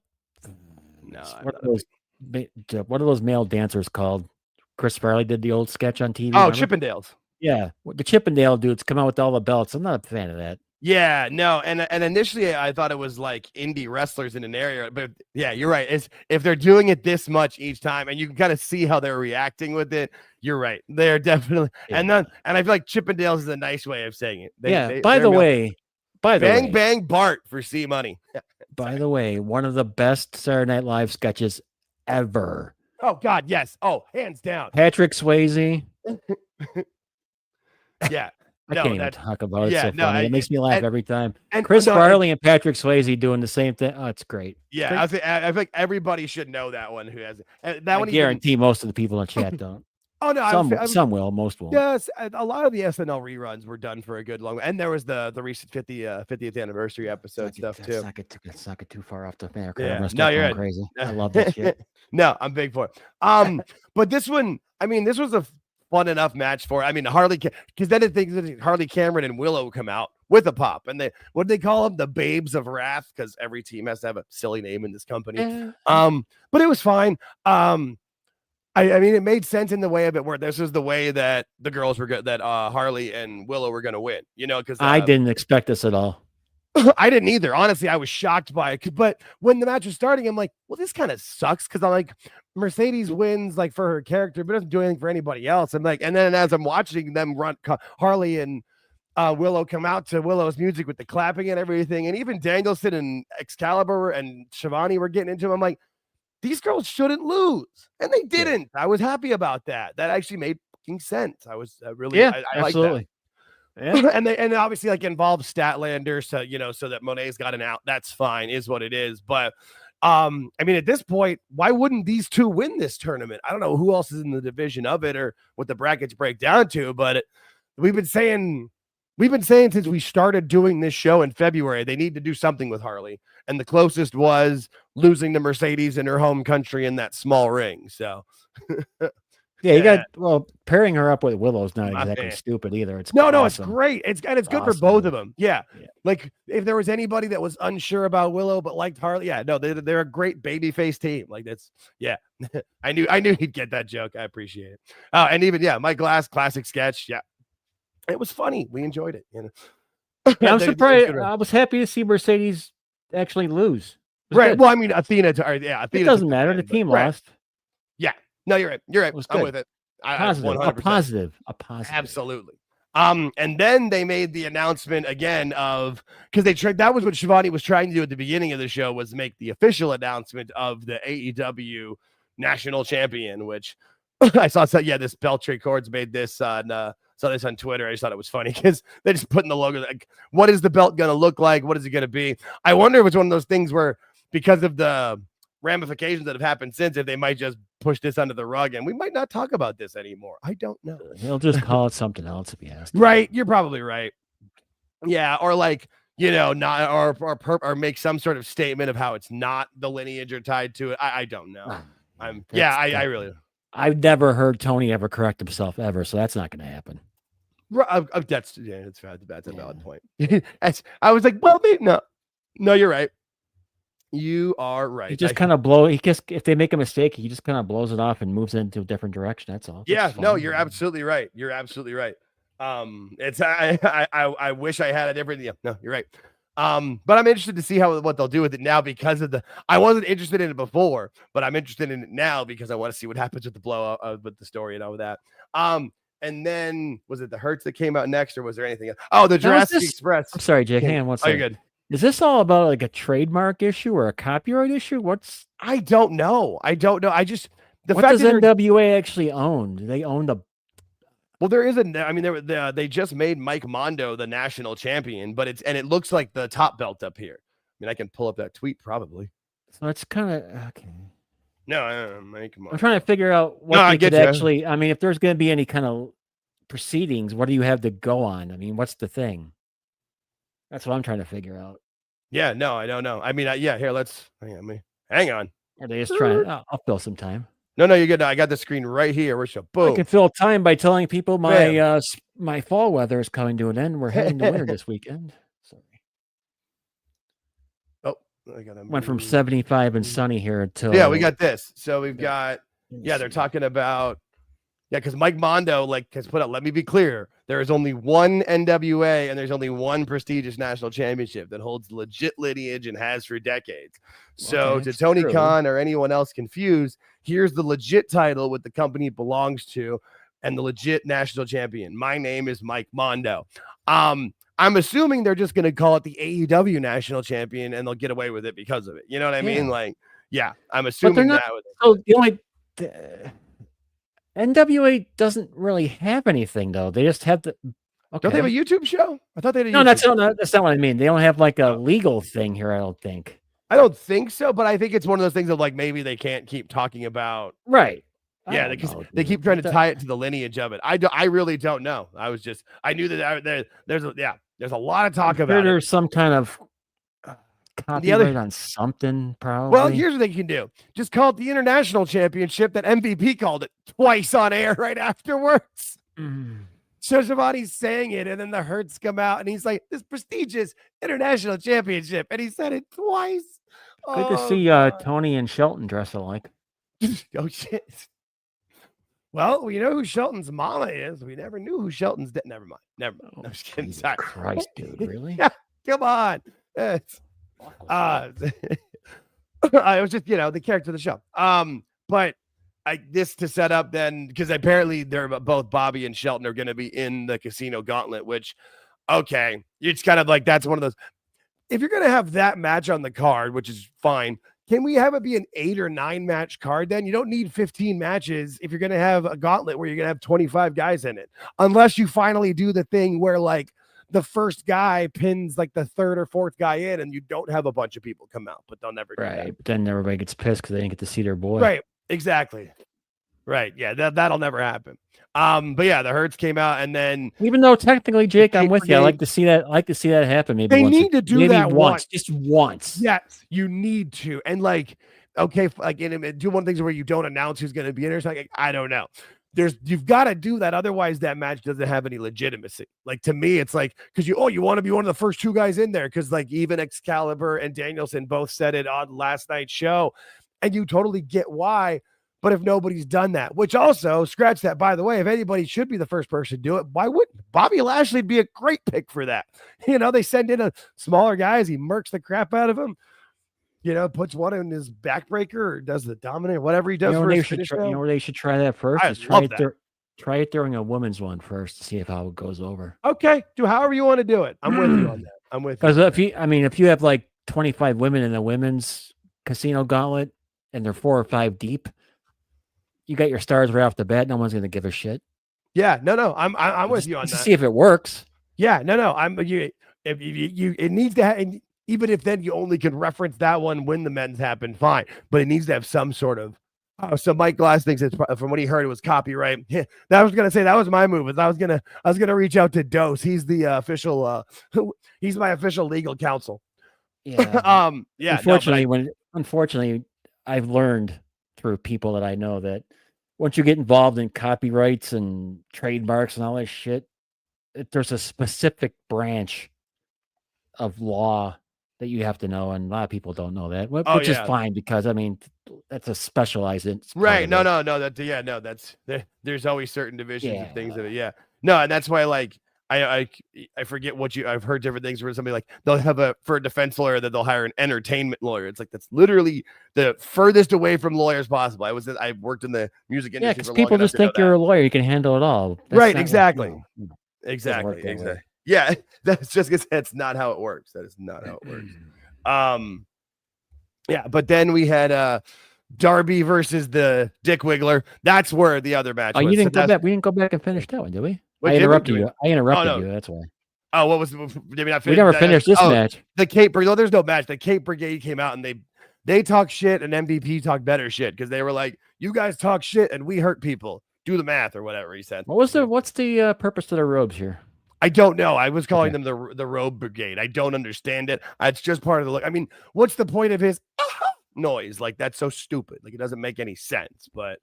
are those male dancers called? Chris Farley did the old sketch on TV. Oh, remember? Chippendales. Yeah, the Chippendale dudes come out with all the belts. I'm not a fan of that. Yeah, no, and initially I thought it was like indie wrestlers in an area, but yeah, you're right. It's if they're doing it this much each time, and you can kind of see how they're reacting with it. You're right. They're definitely, and I feel like Chippendales is a nice way of saying it. By the way, bang Bart for C Money. By the way, one of the best Saturday Night Live sketches ever. Oh God, yes. Oh, hands down. Patrick Swayze. Yeah. I can't even talk about it. So funny. It makes me laugh every time. And Chris Farley and Patrick Swayze doing the same thing. Oh, it's great. Yeah, I feel like everybody should know that one. Who has it? I guarantee most of the people in chat don't. Oh no, some will, most won't. Yes, a lot of the SNL reruns were done for a good long, and there was the recent 50th anniversary episode stuff too. Let's not get too far off the America. Yeah. No, you're right. Crazy. I love that shit. No, I'm big for it. But this one, this was a fun enough match for it. Harley, because then it thinks that Harley Cameron and Willow come out with a pop, and what do they call them? The Babes of Wrath, because every team has to have a silly name in this company. But it was fine. It made sense in the way of it where this is the way that the girls were good, that Harley and Willow were going to win, because I didn't expect this at all. I didn't either. Honestly, I was shocked by it. But when the match was starting, I'm like, well, this kind of sucks because I'm like, Mercedes wins like for her character, but doesn't do anything for anybody else. I'm like, and then as I'm watching them run, Harley and Willow come out to Willow's music with the clapping and everything, and even Danielson and Excalibur and Shivani were getting into him. I'm like, these girls shouldn't lose, and they didn't. I was happy about that. That actually made fucking sense. I was really, I absolutely. Like that. Yeah. and obviously like involves Statlander, so so that Monet's got an out. That's fine, is what it is. But I mean, at this point, why wouldn't these two win this tournament? I don't know who else is in the division of it or what the brackets break down to, but we've been saying since we started doing this show in February, they need to do something with Harley, and the closest was losing to Mercedes in her home country in that small ring. So. Yeah, you got pairing her up with Willow's not exactly stupid either. It's no, it's great. It's good for both of them. Yeah. Like if there was anybody that was unsure about Willow but liked Harley, they're a great babyface team. Like that's I knew he'd get that joke. I appreciate it. And even Mike Glass classic sketch. Yeah, it was funny. We enjoyed it. I'm surprised. I was happy to see Mercedes actually lose. Right. Good. Well, I mean, Athena. It doesn't matter. The team lost. Yeah. No, you're right. You're right. I'm with it. A positive. Absolutely. And then they made the announcement again of because that was what Shivani was trying to do at the beginning of the show was make the official announcement of the AEW national champion, which I saw. This Beltray Cords made this on saw this on Twitter. I just thought it was funny because they just put in the logo like, what is the belt gonna look like? What is it gonna be? I wonder if it's one of those things where because of the ramifications that have happened since, if they might just push this under the rug and we might not talk about this anymore. I don't know. He'll just call it something else if you ask. Right. You're probably right. Yeah. Or like, not or make some sort of statement of how it's not the lineage or tied to it. I don't know. I really. I've never heard Tony ever correct himself ever. So that's not going to happen. That's a valid point. I was like, well, no, you're right. You are right. He just if they make a mistake, he just kind of blows it off and moves into a different direction. That's all. Yeah, no, you're absolutely right. You're absolutely right. I wish I had a different. Yeah, no, you're right. But I'm interested to see what they'll do with it now because of I wasn't interested in it before, but I'm interested in it now because I want to see what happens with the blowout with the story and all of that. And then was it the Hurts that came out next, or was there anything else? Oh, the Jurassic Express. I'm sorry, Jake. Hang on one second. You're good. Is this all about like a trademark issue or a copyright issue? I don't know. I just what does NWA actually own? Do they own the? Well, there isn't. I mean, they just made Mike Mondo the national champion, but it looks like the top belt up here. I mean, I can pull up that tweet probably. So it's kind of okay. No, Mike Mondo. I'm trying to figure out what they could actually. I mean, if there's going to be any kind of proceedings, what do you have to go on? I mean, what's the thing? That's what I'm trying to figure out. Yeah, no, I don't know. I mean, here, let's hang on. Are they just trying? I'll fill some time. No, you're good. I got the screen right here. Boom. I can fill time by telling people my fall weather is coming to an end. We're heading to winter this weekend. Sorry. Oh, went from 75 and sunny here until. Yeah, we got this. So we've got. Yeah, they're talking about. Yeah, because Mike Mondo has put out. Let me be clear. There is only one NWA and there's only one prestigious national championship that holds legit lineage and has for decades. So to Tony Khan or anyone else confused, here's the legit title what the company belongs to and the legit national champion. My name is Mike Mondo. I'm assuming they're just going to call it the AEW national champion and they'll get away with it because of it. You know what I mean? Like, I'm assuming that. So the only. NWA doesn't really have anything though. They just have the. Okay. Don't they have a YouTube show? I thought they had. No, that's not what I mean. They don't have like a legal thing here. I don't think. I don't think so, but I think it's one of those things of like maybe they can't keep talking about. Right. Yeah, because they keep trying to tie it to the lineage of it. I really don't know. I knew that there's a lot of talk about. There's some kind of. Copyright on something, probably. Well, here's what they can do: just call it the International Championship. That MVP called it twice on air right afterwards. So Shivani's saying it, and then the Hurts come out, and he's like, "This prestigious International Championship," and he said it twice. Good to see Tony and Shelton dress alike. Oh shit! Well, we know who Shelton's mama is. We never knew who Shelton's. Never mind. No, I'm just kidding. Sorry. Christ, dude, really? Yeah, come on. It's, it was just, the character of the show. But this to set up then, because apparently they're both Bobby and Shelton are going to be in the Casino Gauntlet, which, okay, it's kind of like, that's one of those, if you're going to have that match on the card, which is fine, can we have it be an 8 or 9 match card then? You don't need 15 matches if you're going to have a gauntlet where you're going to have 25 guys in it, unless you finally do the thing where like the first guy pins like the third or fourth guy in and you don't have a bunch of people come out, but they'll never do that. But then everybody gets pissed because they didn't get to see their boy. Right. Exactly. Right. Yeah. That'll never happen. But yeah, the Hurts came out, and then even though technically, Jake, I'm with you. I like to see that. I like to see that happen. Maybe they need to do that once, just once. Yes, you need to. And like, okay, like do one of the things where you don't announce who's going to be in or something. I don't know. You've got to do that. Otherwise, that match doesn't have any legitimacy. Like to me, it's like because you want to be one of the first 2 guys in there because like even Excalibur and Danielson both said it on last night's show, and you totally get why. But if nobody's done that, which also scratch that, by the way, if anybody should be the first person to do it, why wouldn't Bobby Lashley be a great pick for that? They send in a smaller guys. He murks the crap out of him, puts one in his backbreaker or does the dominant, whatever he does. Where they should try that first? Try it during a women's one first to see how it goes over. Okay. Do however you want to do it. I'm with you on that. I'm with you. Because if you have like 25 women in the women's Casino Gauntlet and they're 4 or 5 deep, you got your stars right off the bat. No one's going to give a shit. Yeah, no, I'm with you on that. See if it works. Yeah, no, it needs to have, and even if then you only can reference that one when the men's happen, fine. But it needs to have some sort of. So Mike Glass thinks it's from what he heard, it was copyright. Yeah, that was gonna say that was my move. I was gonna reach out to Dose. He's the official. He's my official legal counsel. Yeah. Yeah. Unfortunately, I've learned through people that I know that once you get involved in copyrights and trademarks and all that shit, there's a specific branch of law that you have to know, and a lot of people don't know that, which is fine because that's a specialized right. No, there's always certain divisions of things that and that's why like I forget what I've heard different things where somebody like they'll have for a defense lawyer that they'll hire an entertainment lawyer. It's like that's literally the furthest away from lawyers possible. I worked in the music industry. Yeah, because people just think you're a lawyer, you can handle it all. That's right, exactly. Exactly. Yeah, that's just because that's not how it works. That is not how it works. Yeah, but then we had Darby versus the Dick Wiggler. That's where the other match was. You didn't go back. We didn't go back and finish that one, did we? I interrupted you. That's why. Oh, what was? Did we not finish? We never finished this match. The Cape Brigade. There's no match. The Cape Brigade came out and they talk shit, and MVP talked better shit because they were like, "You guys talk shit, and we hurt people. Do the math or whatever." He said. What's the purpose of the robes here? I don't know. I was calling them the Robe Brigade. I don't understand it. It's just part of the look. I mean, what's the point of his noise? Like that's so stupid. Like it doesn't make any sense. But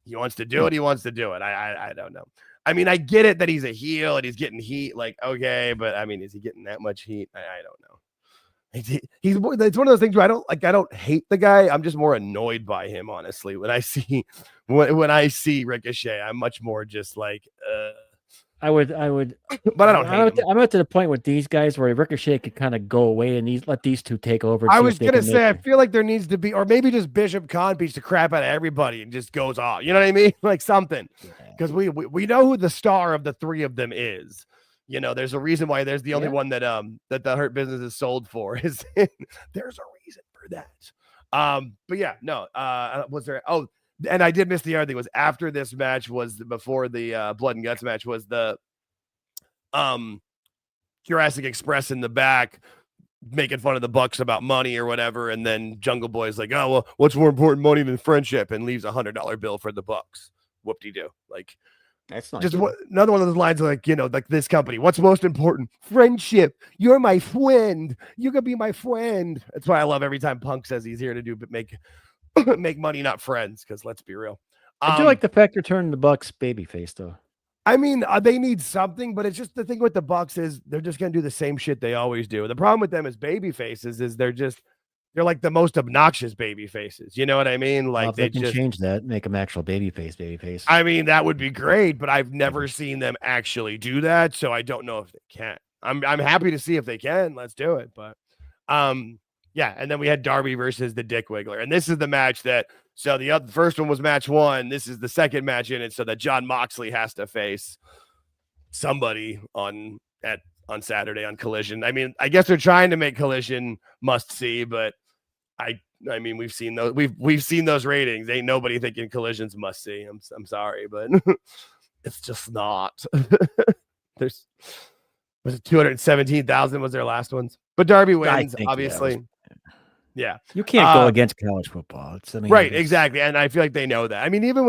he wants to do it. He wants to do it. I don't know. I mean, I get it that he's a heel and he's getting heat. Like, okay, but I mean, is he getting that much heat? I don't know. It's one of those things where I don't hate the guy. I'm just more annoyed by him, honestly. When I see Ricochet, I'm much more just like I would but I don't hate him. I'm up to the point with these guys where Ricochet could kind of go away and let these two take over. I was gonna say I feel like there needs to be, or maybe just Bishop Khan beats the crap out of everybody and just goes off. You know what I mean? Like something. Because we know who the star of the 3 of them is. There's a reason why there's the only one that the Hurt Business is sold for. There's a reason for that. But yeah, no. Was there? Oh, and I did miss the other thing. Was after this match was before the Blood and Guts match was the Jurassic Express in the back making fun of the Bucks about money or whatever, and then Jungle Boy's like, "Oh well, what's more important, money than friendship?" and leaves $100 bill for the Bucks. Whoop-de-doo. Like that's not just another one of those lines like, like this company. What's most important? Friendship. You're my friend. You could be my friend. That's why I love every time Punk says he's here to do but make money, not friends. Because let's be real. I do like the fact you're turning the Bucks babyface though. I mean, they need something, but it's just the thing with the Bucks is they're just gonna do the same shit they always do. The problem with them as baby faces is they're like the most obnoxious baby faces. You know what I mean? Like they can change that, make them actual baby face. I mean, that would be great, but I've never seen them actually do that, so I don't know if they can. I'm happy to see if they can. Let's do it, but Yeah, and then we had Darby versus the Dick Wiggler, and this is the match that. So the first one was match 1. This is the second match in it, so that Jon Moxley has to face somebody on Saturday on Collision. I mean, I guess they're trying to make Collision must see, but I mean, we've seen those ratings. Ain't nobody thinking Collision's must see. I'm sorry, but it's just not. Was it 217,000 was their last ones? But Darby wins, obviously. Yeah, you can't go against college football. Right, exactly, and I feel like they know that. I mean, even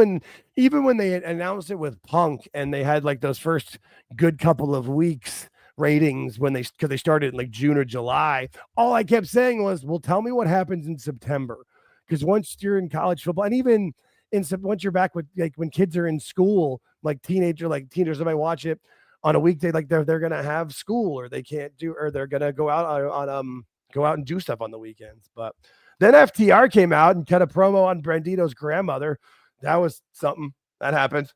when they announced it with Punk, and they had like those first good couple of weeks ratings because they started in like June or July. All I kept saying was, "Well, tell me what happens in September," because once you're in college football, and even once you're back with like when kids are in school, like teenagers might watch it on a weekday, like they're gonna have school or they can't do, or they're gonna go out and do stuff on the weekends. But then FTR came out and cut a promo on Brandito's grandmother. That was something that happened.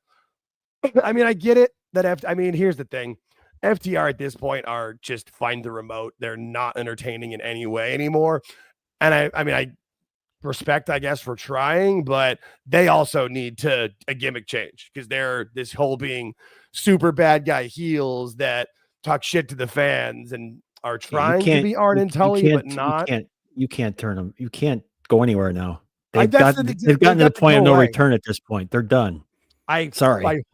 I mean, I get it I mean, here's the thing. FTR at this point are just find the remote. They're not entertaining in any way anymore. And I mean, I respect, I guess, for trying, but they also need a gimmick change because they're this whole being super bad guy heels that talk shit to the fans and are trying to be Arn and Tully, but not. You can't turn them. You can't go anywhere now. They've gotten to the point of no return at this point. They're done. I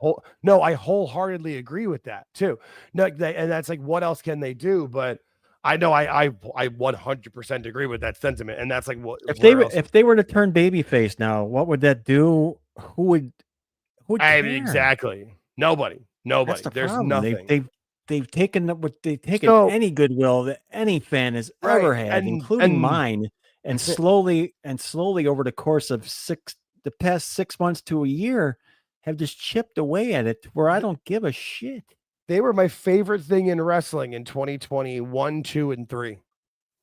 wholeheartedly agree with that too. No, and that's like, what else can they do? But I know I 100% agree with that sentiment. And that's like, what if they were to turn babyface now, what would that do? Who would care? Exactly. Nobody. There's problem. Nothing. They've taken any goodwill that any fan has ever had, including mine, and slowly over the course of the past 6 months to a year have just chipped away at it where I don't give a shit. They were my favorite thing in wrestling in 2021, 2, and 3.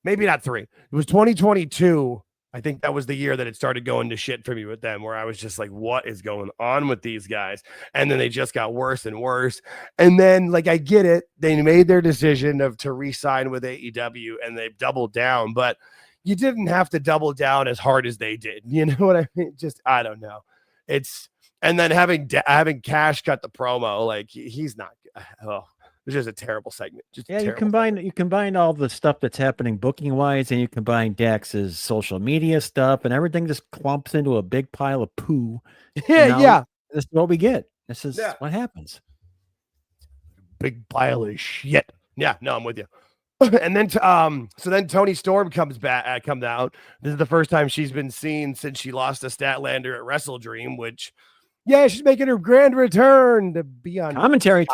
Maybe not 3. It was 2022. I think that was the year that it started going to shit for me with them, where I was just like, what is going on with these guys? And then they just got worse and worse. And then, like, I get it. They made their decision to re-sign with AEW, and they've doubled down. But you didn't have to double down as hard as they did. You know what I mean? Just, I don't know. And then having Cash cut the promo, like, he's not. Oh, it's just a terrible segment. You combine all the stuff that's happening booking wise, and you combine Dax's social media stuff, and everything just clumps into a big pile of poo. Yeah. This is what we get. This is what happens. Big pile of shit. Yeah, no, I'm with you. And then, so then Toni Storm comes out. This is the first time she's been seen since she lost to Statlander at Wrestle Dream, which, she's making her grand return to be on commentary.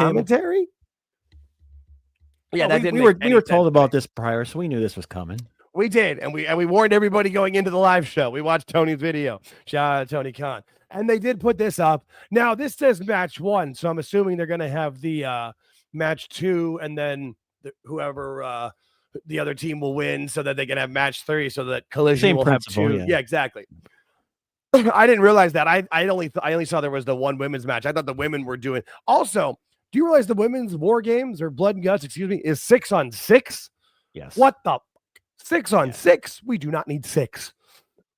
Yeah, we were told about this prior, so we knew this was coming. We did, and we warned everybody going into the live show. We watched Tony's video. Shout out to Tony Khan, and they did put this up. Now this says match 1, so I'm assuming they're going to have the match 2, and then whoever the other team will win, so that they can have match 3, so that Collision will have 2. Yeah, exactly. I didn't realize that. I only saw there was the one women's match. I thought the women were doing. Also, do you realize the women's War Games or Blood and Guts, is 6-on-6? Yes. What the 6-on-6? We do not need 6.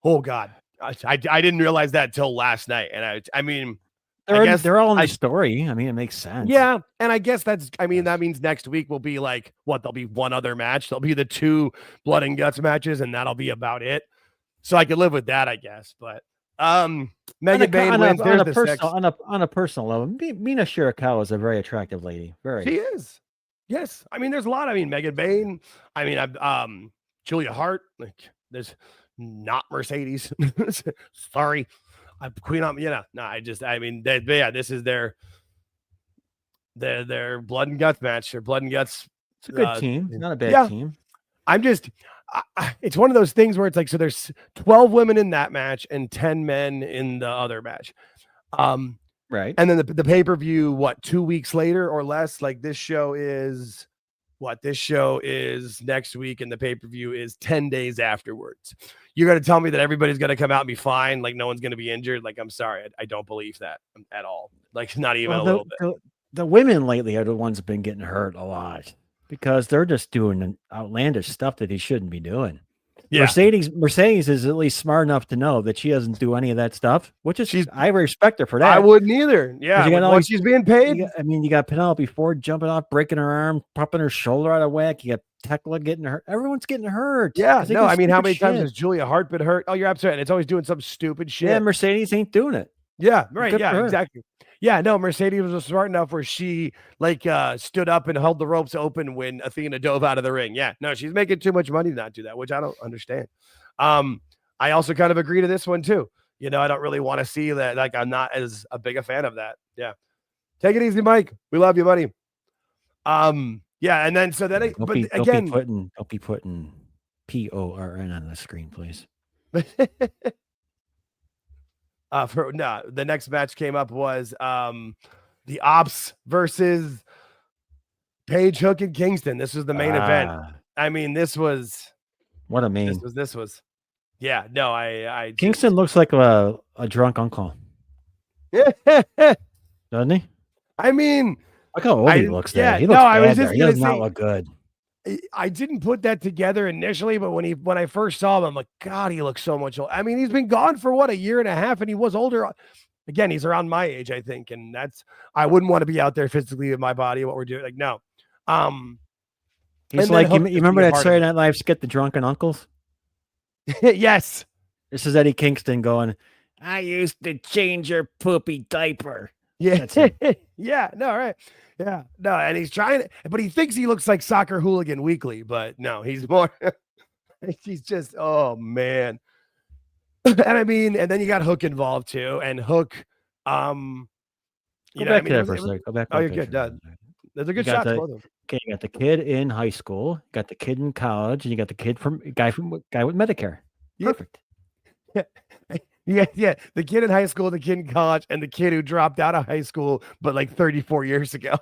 Oh God, I didn't realize that till last night. And I mean, they're all in the story. I mean, it makes sense. Yeah, and I guess that means next week will be like there'll be one other match. There'll be the 2 Blood and Guts matches, and that'll be about it. So I could live with that, I guess. But Megan Bayne wins. On a personal level, Mina Shirakawa is a very attractive lady. She is. Yes. I mean, there's a lot. I mean, Megan Bayne. I mean, Julia Hart. Like, there's not Mercedes. Sorry. Queen. This is their Blood and Guts match. Their Blood and Guts. It's a good team. Not a bad team. I'm just. It's one of those things where it's like, so there's 12 women in that match and 10 men in the other match. Right. And then the pay-per-view, 2 weeks later or less? Like, this show is next week, and the pay-per-view is 10 days afterwards. You're going to tell me that everybody's going to come out and be fine? Like, no one's going to be injured? Like, I'm sorry. I don't believe that at all. Like, not even a little bit. The women lately are the ones that have been getting hurt a lot. because they're just doing outlandish stuff that he shouldn't be doing. Yeah. Mercedes is at least smart enough to know that she doesn't do any of that stuff, which is I respect her for that. I wouldn't either. Yeah, you got she's being paid. You got Penelope Ford jumping off, breaking her arm, popping her shoulder out of whack. You got Tekla getting hurt. Everyone's getting hurt. Yeah, no, I mean, how many times has Julia Hart been hurt? Oh, you're absolutely right. It's always doing some stupid shit. Yeah, Mercedes ain't doing it. Yeah, right. Yeah, exactly. Yeah, no, Mercedes was smart enough where she stood up and held the ropes open when Athena dove out of the ring. Yeah, no, she's making too much money to not do that, which I don't understand. I also kind of agree to this one too. I don't really want to see that. Like, I'm not as a big a fan of that. Yeah. Take it easy, Mike. We love you, buddy. Yeah, and then don't be putting PORN on the screen, please. The next match came up was the Ops versus Paige, Hook, and Kingston. This was the main event. I mean, this was what a main. This was. Yeah, no, I Kingston looks like a drunk uncle. Doesn't he? I mean, look how old he looks there. He looks bad. He does not look good. I didn't put that together initially, but when I first saw him, I'm like, God, he looks so much older. I mean, he's been gone for a year and a half, and he was older. Again, he's around my age, I think, and I wouldn't want to be out there physically with my body, what we're doing. Like, no. He's like, you remember that Saturday Night Live skit, The Drunken Uncles? Yes. This is Eddie Kingston going, I used to change your poopy diaper. Yeah. Yeah. No, right. Yeah. No, and he's trying to, but he thinks he looks like Soccer Hooligan Weekly, but no, he's more, he's just, oh man. And I mean, and then you got Hook involved too. And Hook, Go back to that for a second. Go back. Oh, you're good. Done. There's a good shot. Okay, you got the kid in high school, you got the kid in college, and you got the kid guy with Medicare. Perfect. Yeah. The kid in high school, the kid in college, and the kid who dropped out of high school, but like 34 years ago.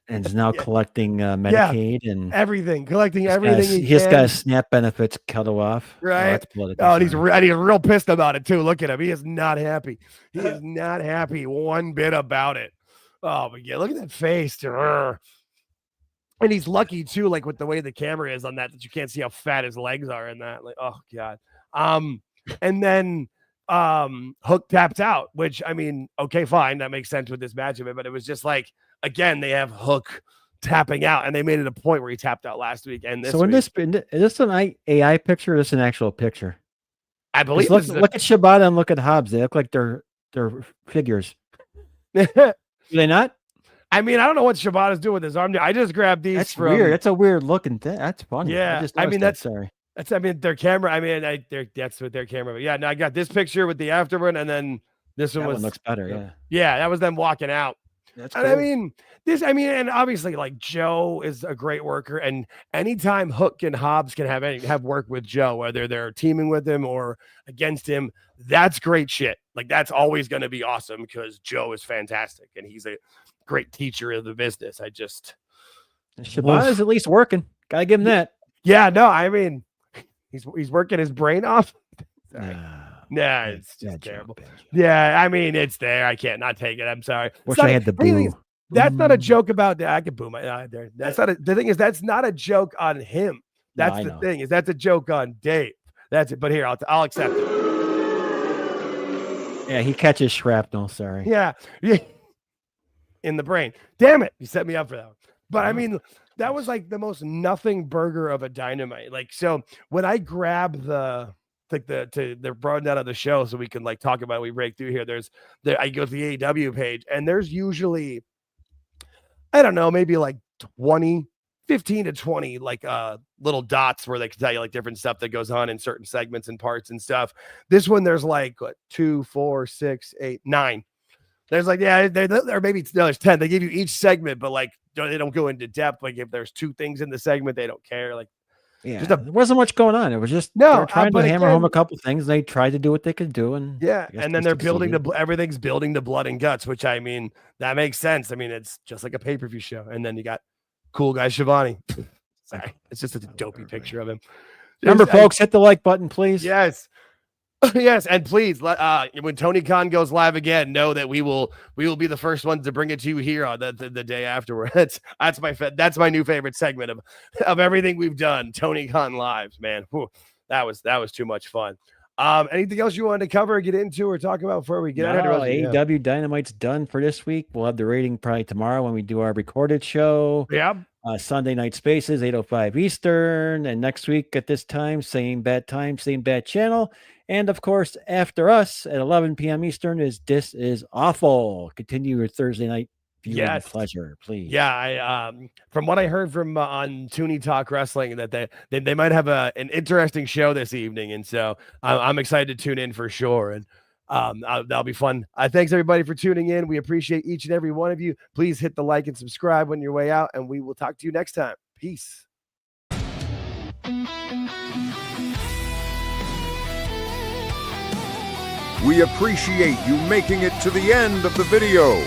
And is now collecting Medicaid and everything, collecting everything. He's got SNAP benefits cut off. Right. And he's real pissed about it too. Look at him. He is not happy. He is not happy one bit about it. Oh, but yeah, look at that face. And he's lucky too, like with the way the camera is on that you can't see how fat his legs are in that. Like, oh God. And then Hook tapped out, which I mean, okay, fine, that makes sense with this match of it, but it was just like, again, they have Hook tapping out, and they made it a point where he tapped out last week. And this is this an AI picture or is this an actual picture? I believe. Look at Shibata and look at Hobbs. They look like they're figures. Do they not? I mean, I don't know what Shibata's doing with his arm. I just grabbed these. That's weird. That's a weird looking thing. That's funny. Yeah, their camera. I mean, that's with their camera. But yeah, no, I got this picture with the afterward, and then this one looks better. Yeah, yeah, that was them walking out. That's cool. And and obviously, like, Joe is a great worker, and anytime Hook and Hobbs can have work with Joe, whether they're teaming with him or against him, that's great shit. Like, that's always going to be awesome because Joe is fantastic and he's a great teacher of the business. Shibata is at least working. Gotta give him that. Yeah, no, I mean, he's working his brain off. Nah, it's just terrible. Yeah, I mean, it's there. I can't not take it. I'm sorry. Wish I had the boo. That's not a joke about that. I can boo my there. That's not the thing is that's not a joke on him. That's the thing is that's a joke on Dave. That's it. But here, I'll accept it. Yeah, he catches shrapnel. Sorry. Yeah. In the brain. Damn it. You set me up for that one. But I mean, that was like the most nothing burger of a Dynamite. Like, so when I grab they're brought down on the show so we can like talk about it, we break through here. I go to the AEW page and there's usually, I don't know, maybe like 15 to 20 like little dots where they can tell you like different stuff that goes on in certain segments and parts and stuff. This one there's like 2, 4, 6, 8, 9. There's like, yeah, or maybe there's 10. They give you each segment, but like they don't go into depth. Like if there's 2 things in the segment, they don't care. Like, yeah, there wasn't much going on. It was just trying to hammer home a couple things. They tried to do what they could do, and and then they're building everything's building the blood and guts, which I mean that makes sense. I mean it's just like a pay-per-view show, and then you got cool guy Shivani. Sorry, it's just a dopey picture of him. Remember, folks, hit the like button, please. Yes. Yes, and please, when Tony Khan goes live again, know that we will be the first ones to bring it to you here on the day afterward. That's my new favorite segment of everything we've done. Tony Khan lives, man. Whew, that was too much fun. Anything else you wanted to cover, get into, or talk about before we get out of here? AEW Dynamite's done for this week. We'll have the rating probably tomorrow when we do our recorded show. Yeah. Sunday Night Spaces, 8:05 Eastern, and next week at this time, same bad channel. And of course, after us at 11 p.m. Eastern is This Is Awful. Continue your Thursday night viewing pleasure, please. Yeah, I from what I heard from on Toonie Talk Wrestling, that they might have an interesting show this evening, and so I'm excited to tune in for sure. And that'll be fun. Thanks everybody for tuning in. We appreciate each and every one of you. Please hit the like and subscribe on your way out, and we will talk to you next time. Peace. We appreciate you making it to the end of the video.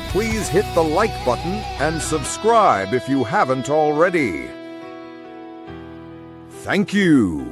Please hit the like button and subscribe if you haven't already. Thank you.